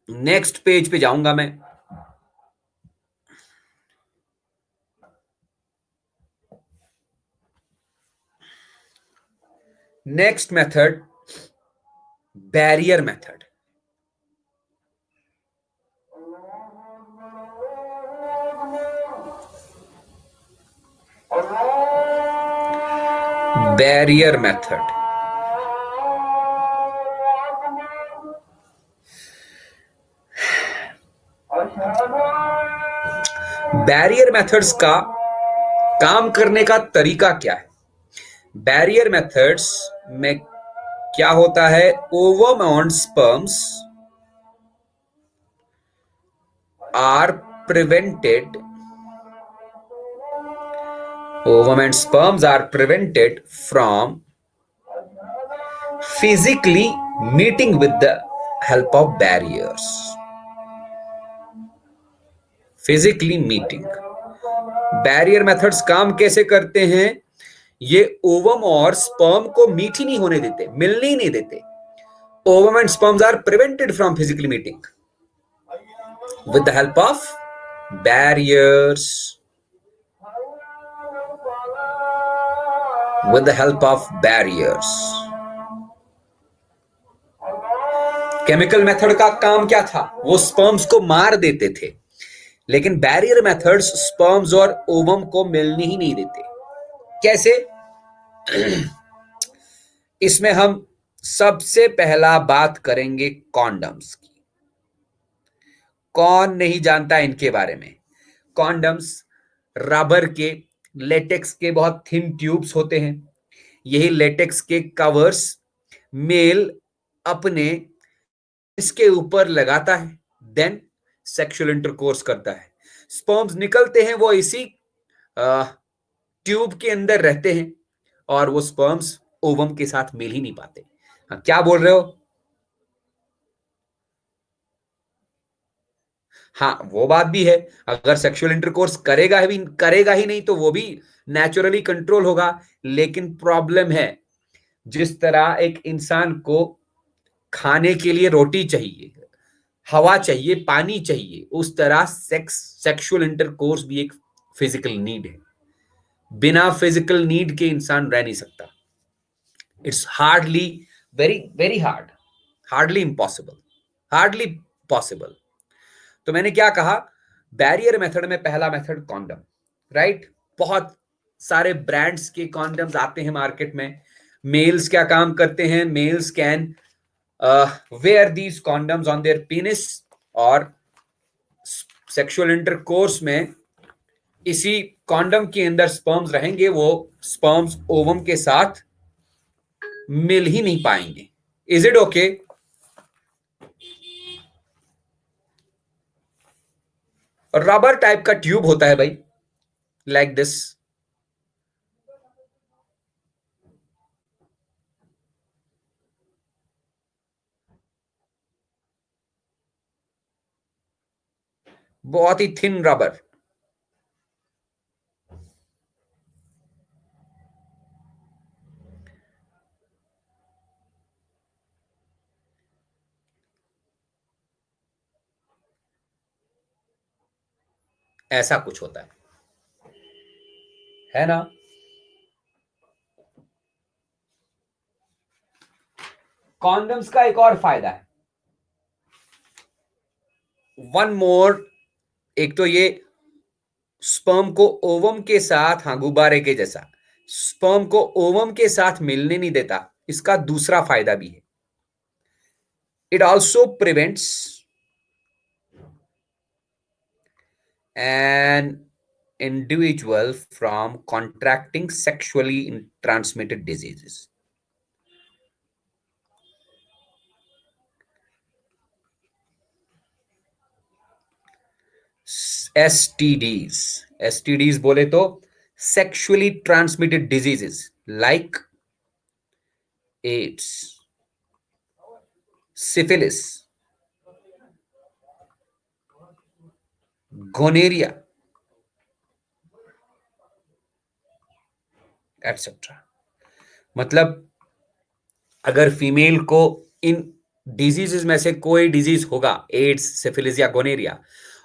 नेक्स्ट पेज पे जाऊंगा मैं। Next method, barrier method. Barrier method, barrier methods का काम करने का तरीका क्या है? बैरियर मेथड्स में क्या होता है? Ovum and sperms are prevented, ovum and sperms are prevented from physically meeting with the help of barriers. Physically meeting. Barrier methods काम कैसे करते हैं? ये ओवम और स्पर्म को मीट ही नहीं होने देते, मिलने ही नहीं देते। Ovum and sperms are prevented from physically meeting with the help of barriers, with the help of barriers. Chemical method का काम क्या था? वो स्पर्म्स को मार देते थे, लेकिन बैरियर मेथड्स स्पर्म्स और ओवम को मिलने ही नहीं देते। कैसे? इसमें हम सबसे पहला बात करेंगे कॉन्डम्स की। कौन नहीं जानता इनके बारे में? कॉन्डम्स रबर के, लेटेक्स के बहुत थिन ट्यूब्स होते हैं। यही लेटेक्स के कवर्स मेल अपने इसके ऊपर लगाता है, देन सेक्सुअल इंटरकोर्स करता है। स्पर्म्स निकलते हैं, वो इसी ट्यूब के अंदर रहते हैं और वो स्पर्म्स ओवम के साथ मिल ही नहीं पाते। हाँ, क्या बोल रहे हो? हाँ, वो बात भी है, अगर सेक्सुअल इंटरकोर्स करेगा ही नहीं तो वो भी नेचुरली कंट्रोल होगा। लेकिन प्रॉब्लम है, जिस तरह एक इंसान को खाने के लिए रोटी चाहिए, हवा चाहिए, पानी चाहिए, उस तरह सेक्सुअल इंटरकोर्स भी एक फिजिकल नीड है। बिना फिजिकल नीड के इंसान रह नहीं सकता। It's hardly, very very hard, hardly impossible, hardly possible. तो मैंने क्या कहा, बैरियर मेथड में पहला मेथड कॉन्डम, राइट। बहुत सारे ब्रांड्स के कॉन्डम्स आते हैं मार्केट में। मेल्स क्या काम करते हैं, mails can wear these condoms on their penis, और सेक्सुअल इंटरकोर्स में इसी कॉन्डम के अंदर स्पर्म्स रहेंगे, वो स्पर्म्स ओवम के साथ मिल ही नहीं पाएंगे। Is it okay? Rubber type का ट्यूब होता है भाई, लाइक दिस। बहुत ही थिन रबर। ऐसा कुछ होता है ना। कॉन्डम्स का एक और फायदा है, वन मोर। एक तो ये स्पर्म को ओवम के साथ, हाँ, गुब्बारे के जैसा स्पर्म को ओवम के साथ मिलने नहीं देता। इसका दूसरा फायदा भी है, it also prevents an individual from contracting sexually transmitted diseases. STDs, STDs बोले तो sexually transmitted diseases like AIDS, syphilis, gonorrhoea, etcetera. मतलब अगर फीमेल को इन डिजीजेस में से कोई डिजीज होगा, एड्स, सिफिलिस या गोनेरिया,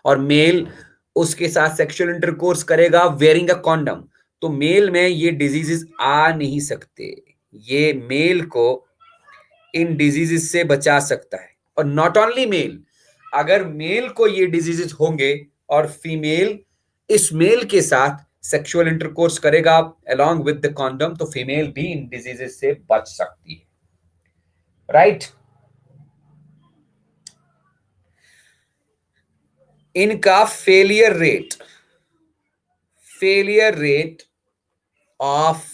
और मेल उसके साथ सेक्सुअल इंटरकोर्स करेगा वेयरिंग अ कॉन्डम, तो मेल में ये डिजीजेस आ नहीं सकते। ये मेल को इन डिजीजेस से बचा सकता है। और नॉट ओनली मेल, अगर मेल को ये डिजीजेस होंगे और फीमेल इस मेल के साथ सेक्सुअल इंटरकोर्स करेगा अलोंग विद द कॉन्डम, तो फीमेल भी इन डिजीजेस से बच सकती है, राइट। इनका failure rate of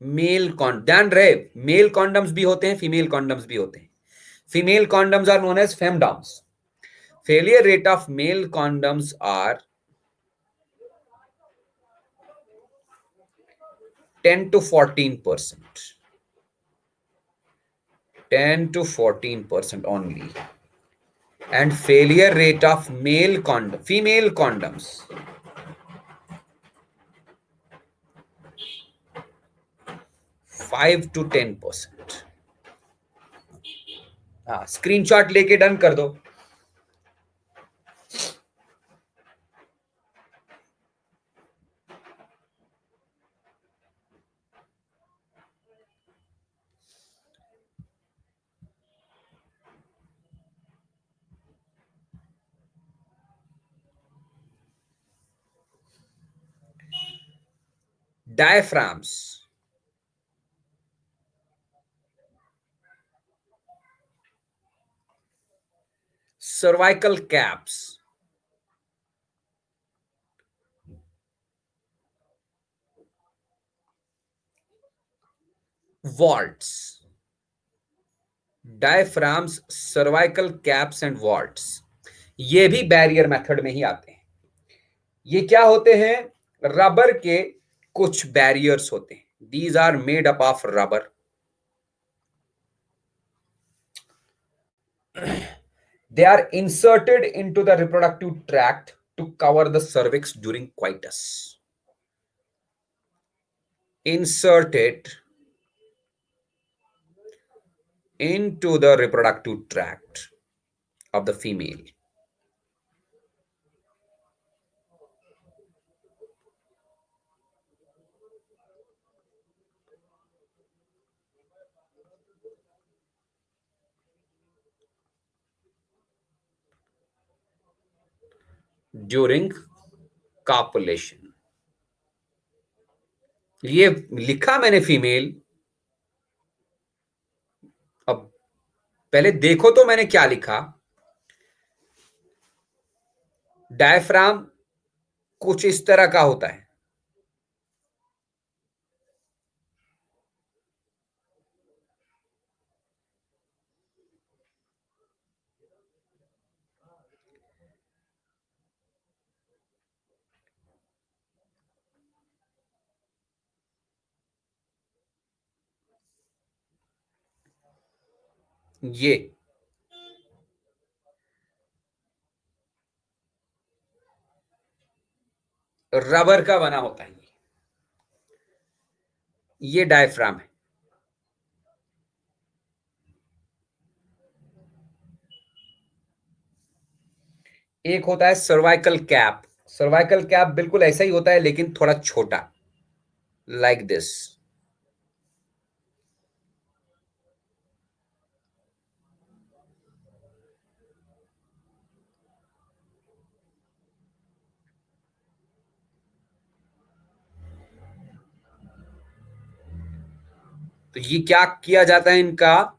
mail condom, ध्यान रहे, मेल कॉन्डम्स भी होते हैं, फीमेल कॉन्डम्स भी होते हैं। Female condoms are known as femdoms. Failure rate of male condoms are 10 to 14%, 10 to 14% only. And failure rate of female condoms, 5 to 10%. हाँ, screenshot लेके डन कर दो। Diaphragms, cervical caps, vaults, diaphragms, cervical caps and vaults, ये भी barrier method में ही आते हैं। ये क्या होते हैं, रबर के कुछ बैरियर्स होते हैं। These are made up of rubber They are inserted into the reproductive tract to cover the cervix during coitus. Inserted into the reproductive tract of the female. During copulation. ये लिखा मैंने female, अब पहले देखो तो मैंने क्या लिखा। डायफ्राम कुछ इस तरह का होता है, ये रबर का बना होता है, ये डायफ्राम है। एक होता है सर्वाइकल कैप। सर्वाइकल कैप बिल्कुल ऐसा ही होता है लेकिन थोड़ा छोटा, लाइक दिस। तो ये क्या किया जाता है, इनका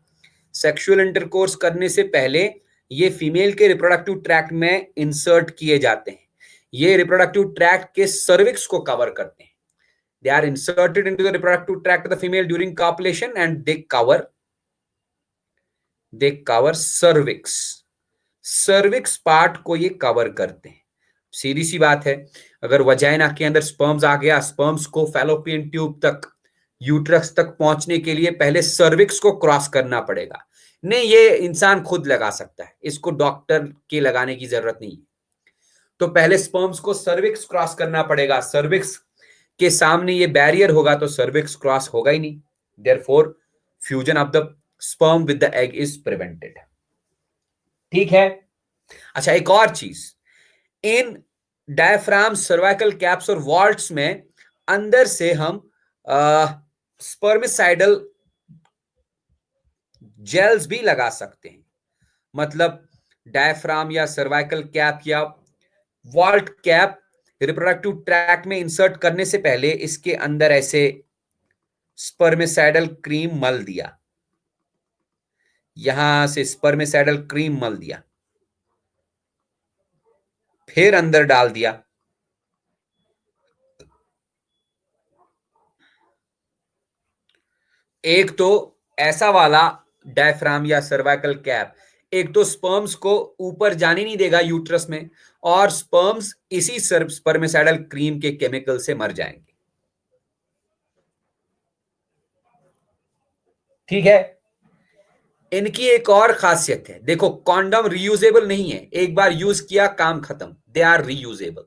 सेक्सुअल इंटरकोर्स करने से पहले ये फीमेल के रिप्रोडक्टिव ट्रैक्ट में इंसर्ट किए जाते हैं। ये रिप्रोडक्टिव ट्रैक्ट के सर्विक्स को कवर करते हैं। They are inserted into the reproductive tract of the female during copulation and they cover cervix. Cervix part को ये कवर करते हैं। सीधी सी बात है, अगर वजाइना के अंदर स्पर्म्स आ गया, स्पर्म्स को फैलोपियन ट्यूब तक, यूट्रस तक पहुंचने के लिए पहले सर्विक्स को क्रॉस करना पड़ेगा। नहीं, ये इंसान खुद लगा सकता है, इसको डॉक्टर के लगाने की जरूरत नहीं है। तो पहले स्पर्म्स को सर्विक्स क्रॉस करना पड़ेगा। सर्विक्स के सामने ये बैरियर होगा तो सर्विक्स क्रॉस होगा ही नहीं। Therefore fusion of the sperm with the egg is prevented. ठीक है। अच्छा, एक और चीज, इन डायफ्राम, सर्वाइकल कैप्स और वॉल्ट्स में अंदर से हम स्पर्मिसाइडल जेल्स भी लगा सकते हैं। मतलब डायफ्राम या सर्वाइकल कैप या वॉल्ट कैप रिप्रोडक्टिव ट्रैक्ट में इंसर्ट करने से पहले इसके अंदर ऐसे स्पर्मिसाइडल क्रीम मल दिया, यहां से स्पर्मिसाइडल क्रीम मल दिया, फिर अंदर डाल दिया। एक तो ऐसा वाला डायफ्राम या सर्वाइकल कैप, एक तो स्पर्म्स को ऊपर जाने नहीं देगा यूट्रस में, और स्पर्म्स इसी स्पर्मिसाइडल क्रीम के केमिकल से मर जाएंगे। ठीक है। इनकी एक और खासियत है, देखो कॉन्डम रीयूजेबल नहीं है, एक बार यूज किया काम खत्म। दे आर रीयूजेबल,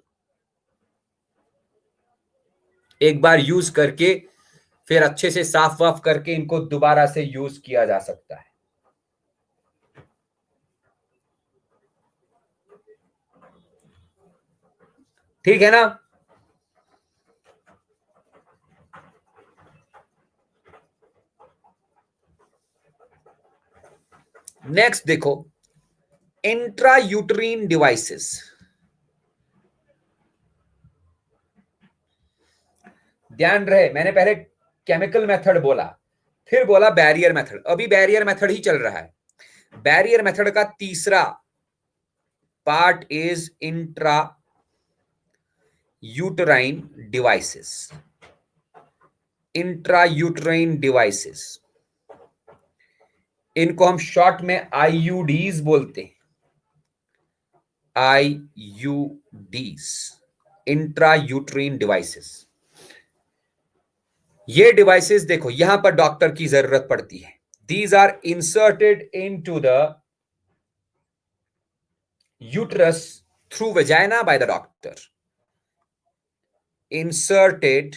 एक बार यूज करके फिर अच्छे से साफ वाफ करके इनको दोबारा से यूज किया जा सकता है। ठीक है ना। नेक्स्ट देखो, इंट्रायूटरीन डिवाइसेस। ध्यान रहे, मैंने पहले केमिकल मेथड बोला, फिर बोला बैरियर मेथड। अभी बैरियर मेथड ही चल रहा है। बैरियर मेथड का तीसरा part is intra uterine devices. Intrauterine devices, इनको हम शॉर्ट में आईयूडीज बोलते हैं। IUDs, intrauterine devices. ये डिवाइसेस देखो यहां पर डॉक्टर की जरूरत पड़ती है। These are inserted into the uterus through vagina by the doctor, inserted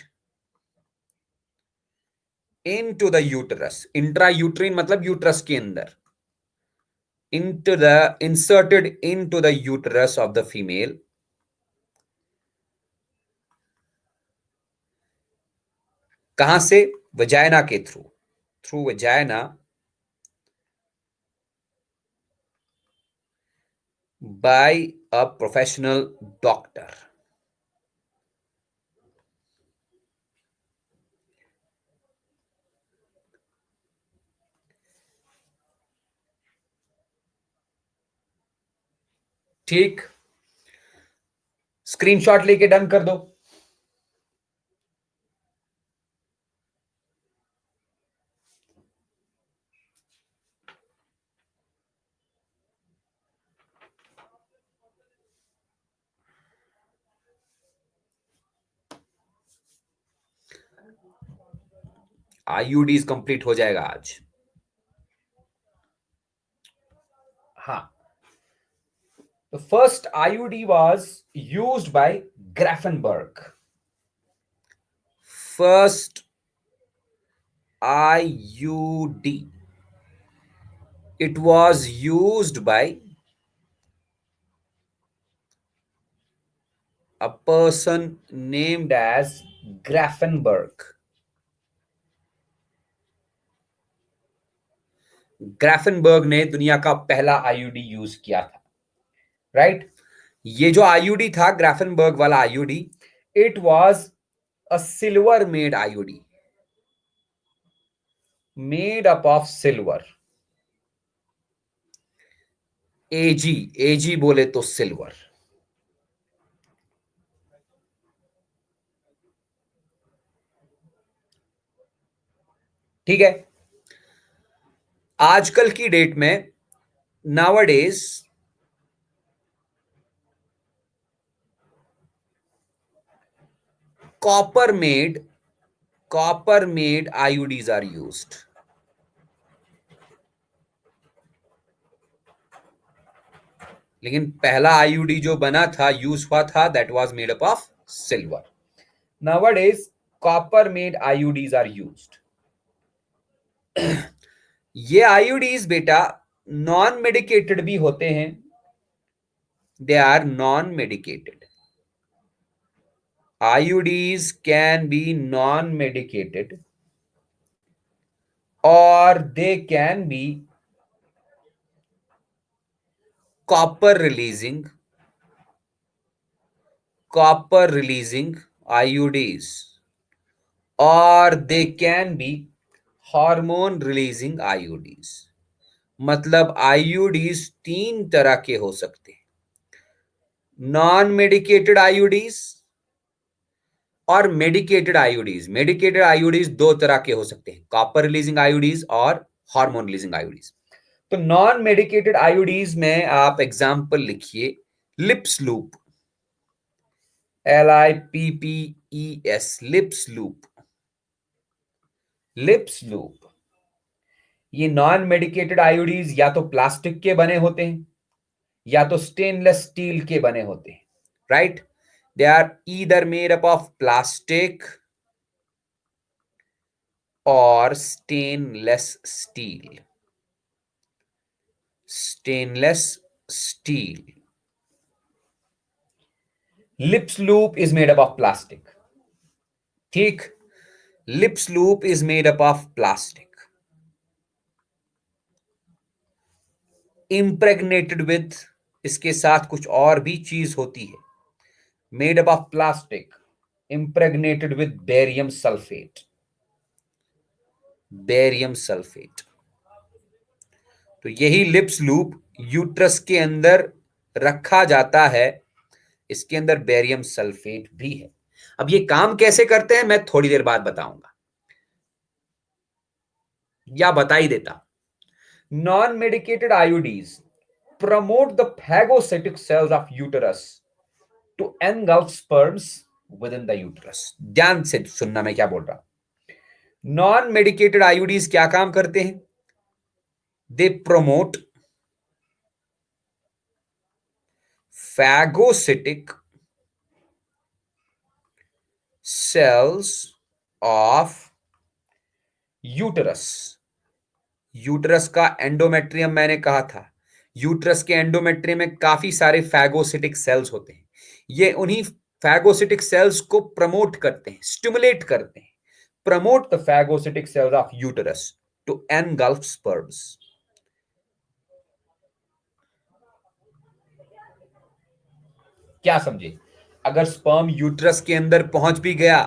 into the uterus. Intrauterine मतलब यूट्रस के अंदर, inserted into the uterus of the female, कहां से? वजाइना के through vagina by a professional doctor. ठीक, screenshot लेके done कर दो। आईयूडीज कंप्लीट हो जाएगा आज। हाँ, the first IUD was used by Grafenberg. First IUD, it was used by a person named as Grafenberg. ग्राफेनबर्ग ने दुनिया का पहला आईयूडी यूज किया था, राइट? ये जो आईयूडी था, ग्राफेनबर्ग वाला IUD, it was a silver made IUD, made up of silver. A G बोले तो सिल्वर। ठीक है, आजकल की डेट में nowadays copper made IUDs are used. लेकिन पहला आईयूडी जो बना था, यूज हुआ था, that was made up of silver. Nowadays copper made IUDs are used. ये आईयूडीज बेटा नॉन मेडिकेटेड भी होते हैं, they are non medicated. IUDs can be non-medicated or they can be copper releasing IUDs, or they can be hormone releasing IUDs. मतलब IUDs 3 तरह के हो सकते हैं, नॉन मेडिकेटेड IUDs और मेडिकेटेड आईयूडीज। मेडिकेटेड आईयूडीज 2 तरह के हो सकते हैं, कॉपर रिलीजिंग आईयूडीज और हार्मोन रिलीजिंग आईयूडीज। तो नॉन मेडिकेटेड आईयूडीज में आप एग्जांपल लिखिए, lips loop, LIPPES, lips loop. ये नॉन मेडिकेटेड आईयूडीज या तो प्लास्टिक के बने होते हैं या तो स्टेनलेस स्टील के बने होते हैं, right? They are either made up of plastic or stainless steel. Stainless steel. Lips loop is made up of plastic. ठीक, lips loop is made up of plastic. Impregnated with, इसके साथ कुछ और भी चीज होती है, made up of plastic, impregnated with barium sulfate. Barium sulphate. तो यही लिप्स लूप यूट्रस के अंदर रखा जाता है, इसके अंदर बेरियम सल्फेट भी है। अब ये काम कैसे करते हैं मैं थोड़ी देर बाद बताऊंगा, या बता ही देता। Non medicated IUDs promote the phagocytic cells of uterus to engulf sperms within the uterus. ध्यान से सुनना मैं क्या बोल रहा हूं। नॉन मेडिकेटेड आईयूडीज क्या काम करते हैं? They promote phagocytic cells of uterus. Uterus का एंडोमेट्रियम मैंने कहा था, यूटरस के एंडोमेट्रियम में काफी सारे फैगोसिटिक सेल्स होते हैं। ये उन्हीं फैगोसिटिक सेल्स को प्रमोट करते हैं, स्टिमुलेट करते हैं। Promote the phagocytic cells of uterus to engulf sperms. क्या समझे? अगर स्पर्म यूटरस के अंदर पहुंच भी गया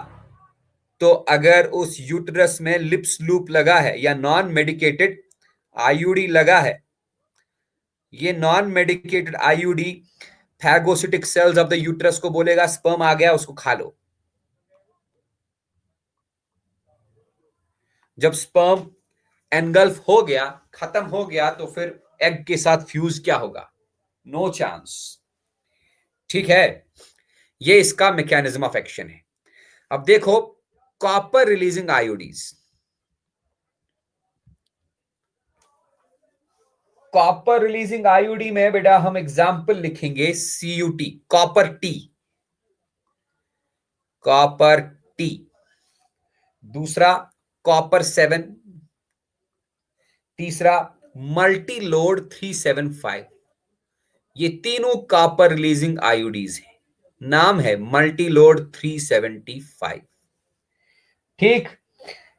तो अगर उस यूटरस में लिप्स लूप लगा है या नॉन मेडिकेटेड आईयूडी लगा है, ये non medicated IUD phagocytic cells of the uterus को बोलेगा स्पर्म आ गया, उसको खा लो। जब स्पर्म एनगल्फ हो गया, खत्म हो गया, तो फिर एग के साथ फ्यूज क्या होगा? No chance. ठीक है, ये इसका मैकेनिज्म ऑफ एक्शन है। अब देखो, copper releasing IUDs. Copper releasing IUD में बेटा हम एग्जाम्पल लिखेंगे CuT, copper T, copper T. दूसरा कॉपर 7, तीसरा मल्टी लोड 375। ये तीनों कॉपर रिलीजिंग आयोडीज हैं, नाम है मल्टी लोड 375। ठीक,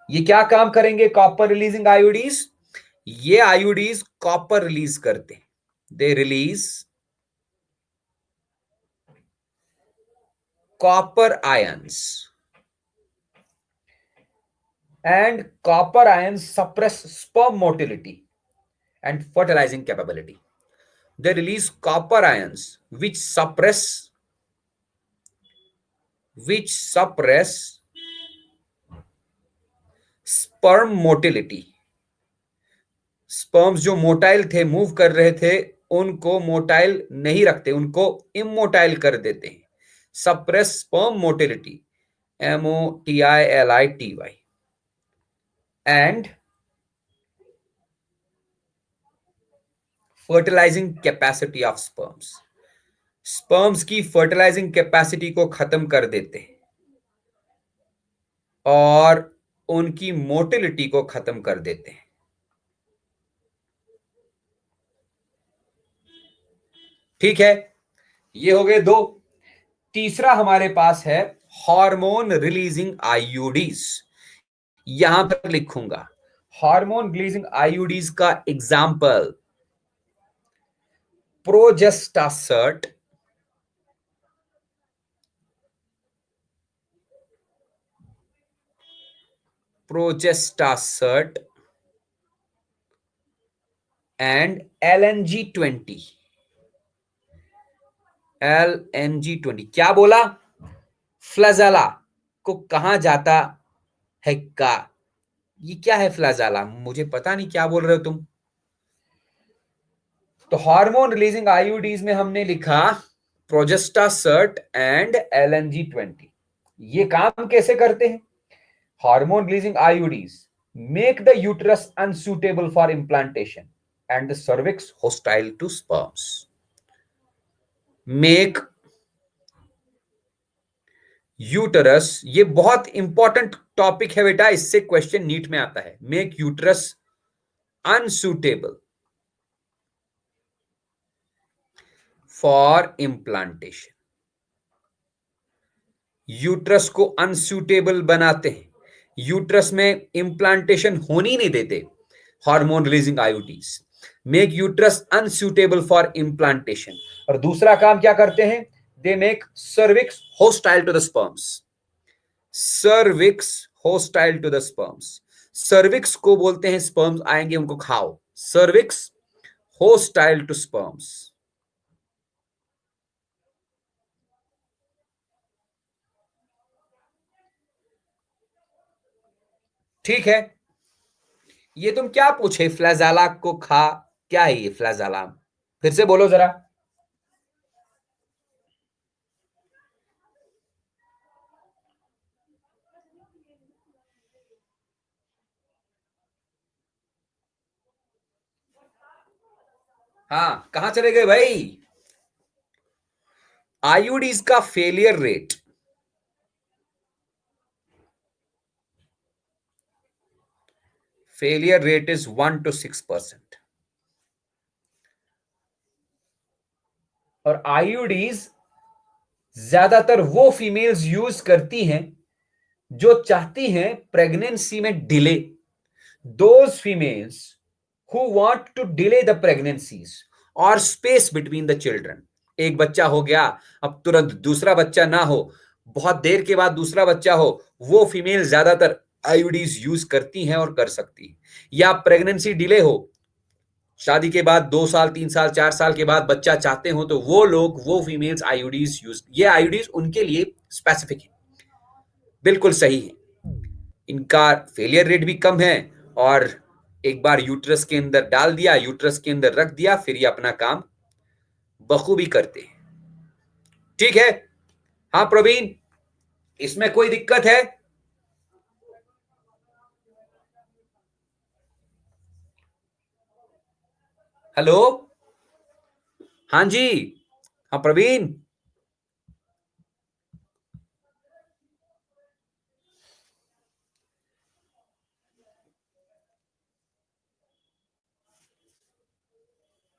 ये क्या काम करेंगे कॉपर रिलीजिंग आयोडीज? ये आयोडीज कॉपर रिलीज करते हैं। They release copper ions, and copper ions suppress sperm motility and fertilizing capability. They release copper ions which suppress sperm motility. Sperms जो मोटाइल थे, मूव कर रहे थे, उनको मोटाइल नहीं रखते, उनको इमोटाइल कर देते हैं। Suppress sperm motility, MOTILITY, and fertilising capacity of sperms. Sperms की फर्टिलाइजिंग कैपेसिटी को खत्म कर देते हैं और उनकी मोटिलिटी को खत्म कर देते हैं। ठीक है, ये हो गए दो। तीसरा हमारे पास है हार्मोन रिलीजिंग आईयूडीज। यहां पर लिखूंगा हार्मोन रिलीजिंग आईयूडीज का एग्जाम्पल प्रोजेस्टासर्ट, प्रोजेस्टासर्ट एंड LNG20। LNG20 क्या बोला? फ्लैजेला को कहा जाता है का? ये क्या है फ्लैजेला? मुझे पता नहीं क्या बोल रहे हो तुम। तो हार्मोन रिलीजिंग आईयूडीज में हमने लिखा प्रोजेस्टासर्ट एंड LNG20। ये काम कैसे करते हैं? Hormone releasing IUDs make the uterus unsuitable for implantation and the cervix hostile to sperms. Make uterus, ये बहुत इंपॉर्टेंट टॉपिक है बेटा, इससे क्वेश्चन नीट में आता है। Make uterus unsuitable for implantation. Uterus को अनसूटेबल बनाते हैं, यूटरस में इम्प्लांटेशन होनी नहीं देते hormone releasing IUDs. Make uterus unsuitable for implantation. और दूसरा काम क्या करते हैं? They make cervix hostile to the sperms. Cervix hostile to the sperms. Cervix को बोलते हैं स्पर्म्स आएंगे उनको खाओ। Cervix hostile to sperms. ठीक है, ये तुम क्या पूछे? फ्लैजेला को खा, क्या है ये फ्लैजेला? फिर से बोलो जरा। हाँ, कहां चले गए भाई? आईयूडीज का फेलियर रेट इज 1 to 6%। और आईयूडीज ज्यादातर वो फीमेल्स यूज करती हैं जो चाहती हैं प्रेगनेंसी में delay. Those females who want to delay the pregnancies और स्पेस बिटवीन द चिल्ड्रन। एक बच्चा हो गया, अब तुरंत दूसरा बच्चा ना हो, बहुत देर के बाद दूसरा बच्चा हो, वो फीमेल ज्यादातर आईयूडीज यूज करती हैं और कर सकती हैं। या प्रेगनेंसी डिले हो, शादी के बाद 2 साल 3 साल 4 साल के बाद बच्चा चाहते हो, तो वो लोग, वो फीमेल्स आईयूडीज यूज, ये आईयूडीज उनके लिए स्पेसिफिक है, बिल्कुल सही है। इनका फेलियर रेट भी कम है और एक बार यूट्रस के अंदर डाल दिया, यूट्रस के अंदर रख दिया, फिर ये अपना काम बखूबी करते हैं। ठीक है। हाँ प्रवीण, इसमें कोई दिक्कत है? हेलो। हाँ जी। हाँ प्रवीण।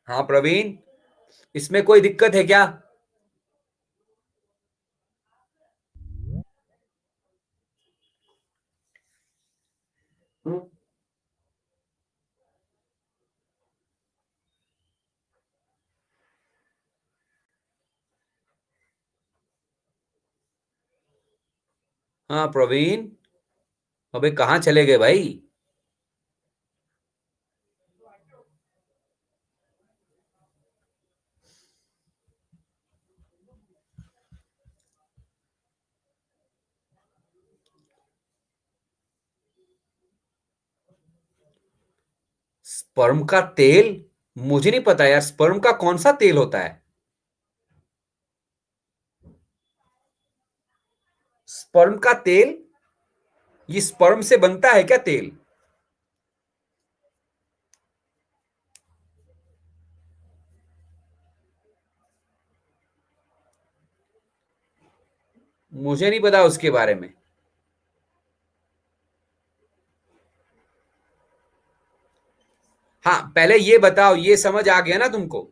हाँ प्रवीण, इसमें कोई दिक्कत है क्या? हाँ प्रवीण, अबे कहाँ चले गए भाई? स्पर्म का तेल? मुझे नहीं पता यार, स्पर्म का कौन सा तेल होता है? स्पर्म का तेल? ये स्पर्म से बनता है क्या तेल? मुझे नहीं पता उसके बारे में। हाँ पहले ये बताओ, ये समझ आ गया ना तुमको?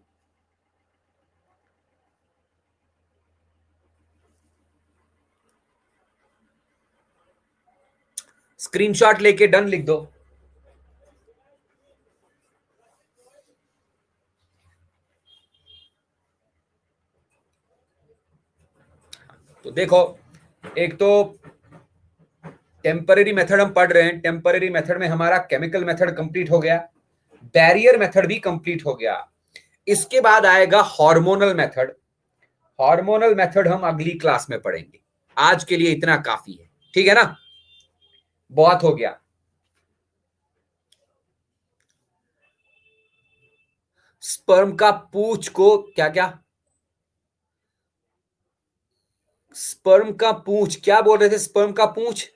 स्क्रीनशॉट लेके डन लिख दो। तो देखो, एक तो टेम्पररी मेथड हम पढ़ रहे हैं, टेम्पररी मेथड में हमारा केमिकल मेथड कंप्लीट हो गया, बैरियर मेथड भी कंप्लीट हो गया। इसके बाद आएगा हार्मोनल मेथड। हार्मोनल मेथड हम अगली क्लास में पढ़ेंगे। आज के लिए इतना काफी है, ठीक है ना? बहुत हो गया। स्पर्म का पूंछ को क्या क्या? स्पर्म का पूंछ क्या बोल रहे थे? स्पर्म का पूंछ?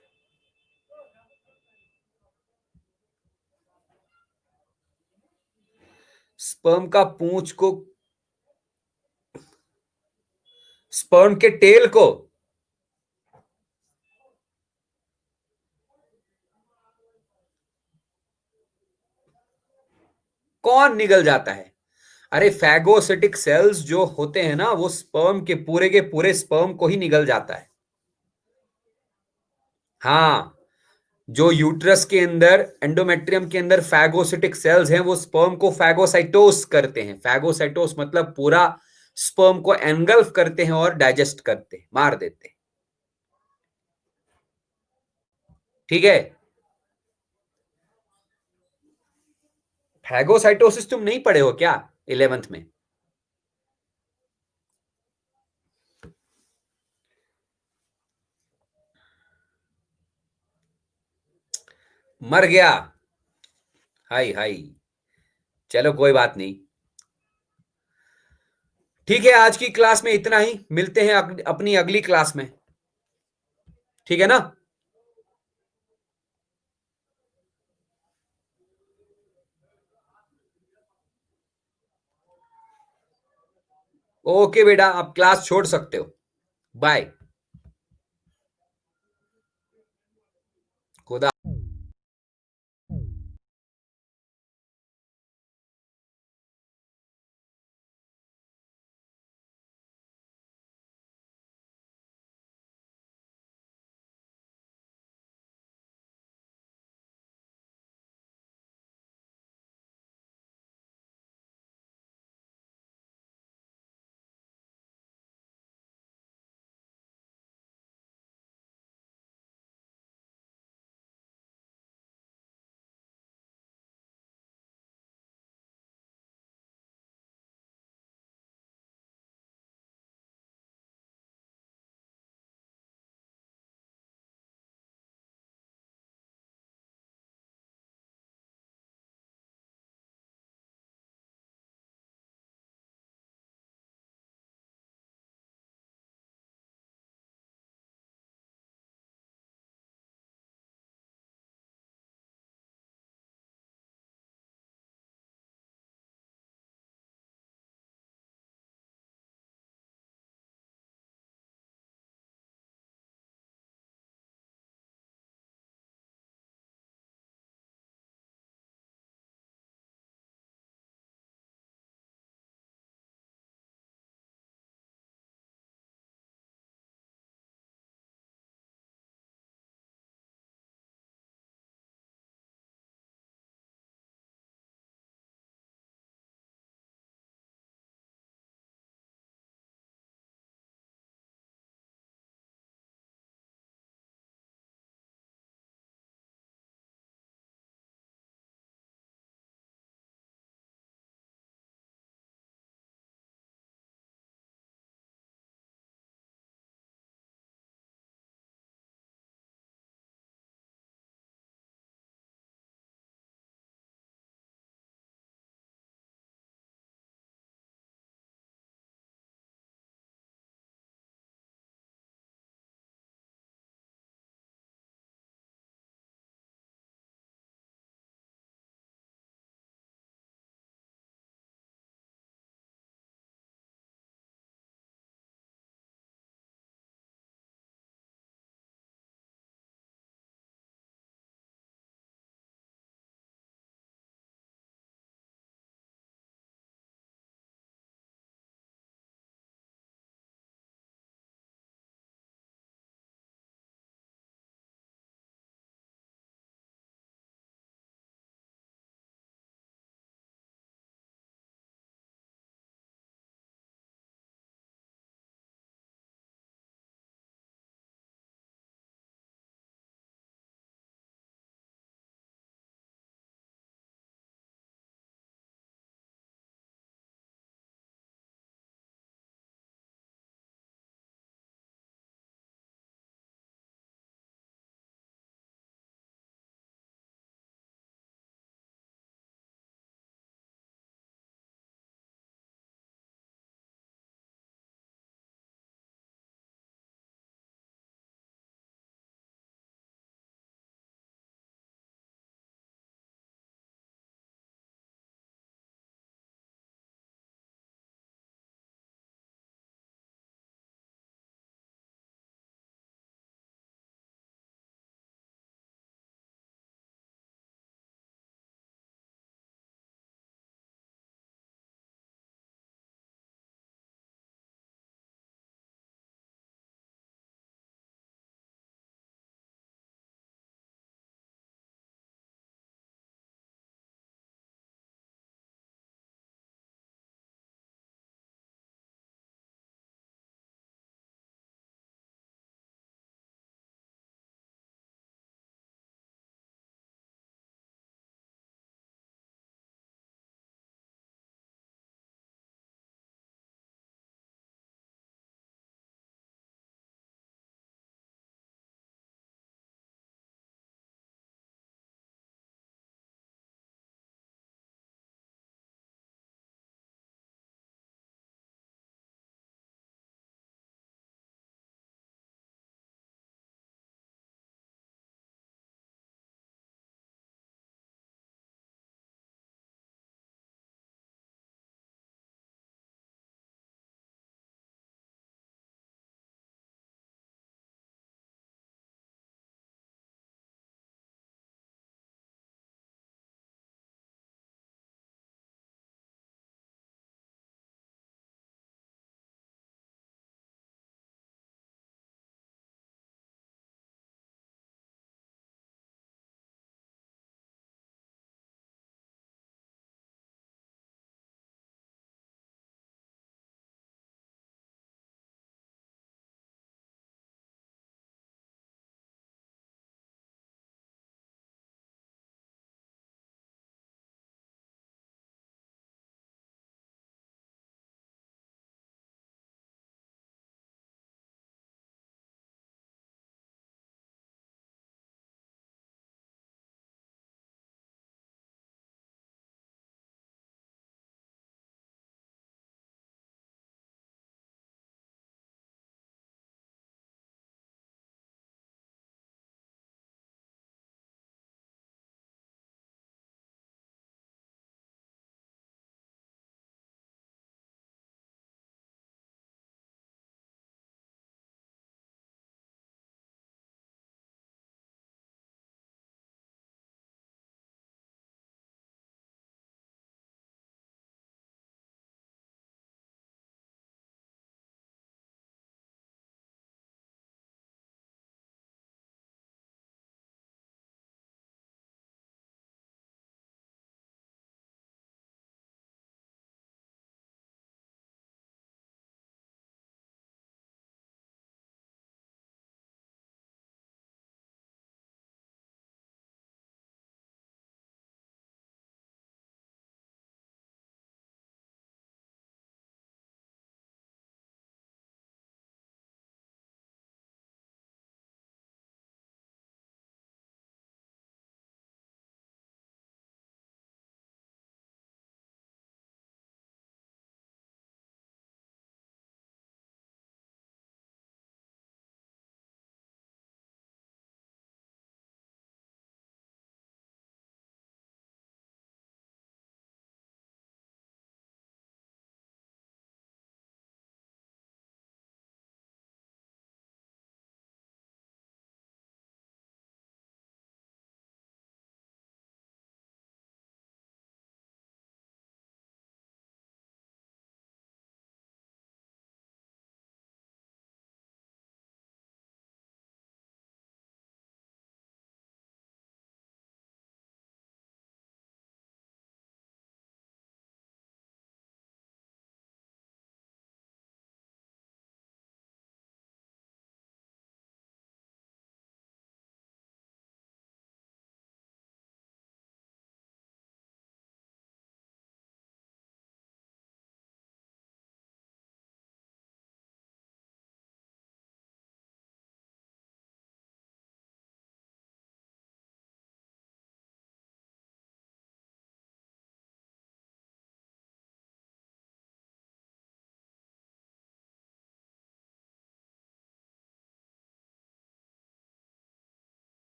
स्पर्म का पूंछ को, स्पर्म के टेल को? कौन निगल जाता है? अरे फैगोसिटिक सेल्स जो होते हैं ना, वो स्पर्म के पूरे स्पर्म को ही निगल जाता है। हाँ, जो यूट्रस के अंदर, एंडोमेट्रियम के अंदर फैगोसिटिक सेल्स हैं, वो स्पर्म को फैगोसाइटोस करते हैं। फैगोसाइटोस मतलब पूरा स्पर्म को एनगल्फ करते हैं और डाइजेस्ट करते हैं, मार देते हैं। ठीक है। फैगोसाइटोसिस तुम नहीं पढ़े हो क्या 11th में? मर गया? हाय हाय। चलो कोई बात नहीं। ठीक है, आज की क्लास में इतना ही, मिलते हैं अपनी अगली क्लास में। ठीक है ना? ओके बेटा, आप क्लास छोड़ सकते हो। बाय।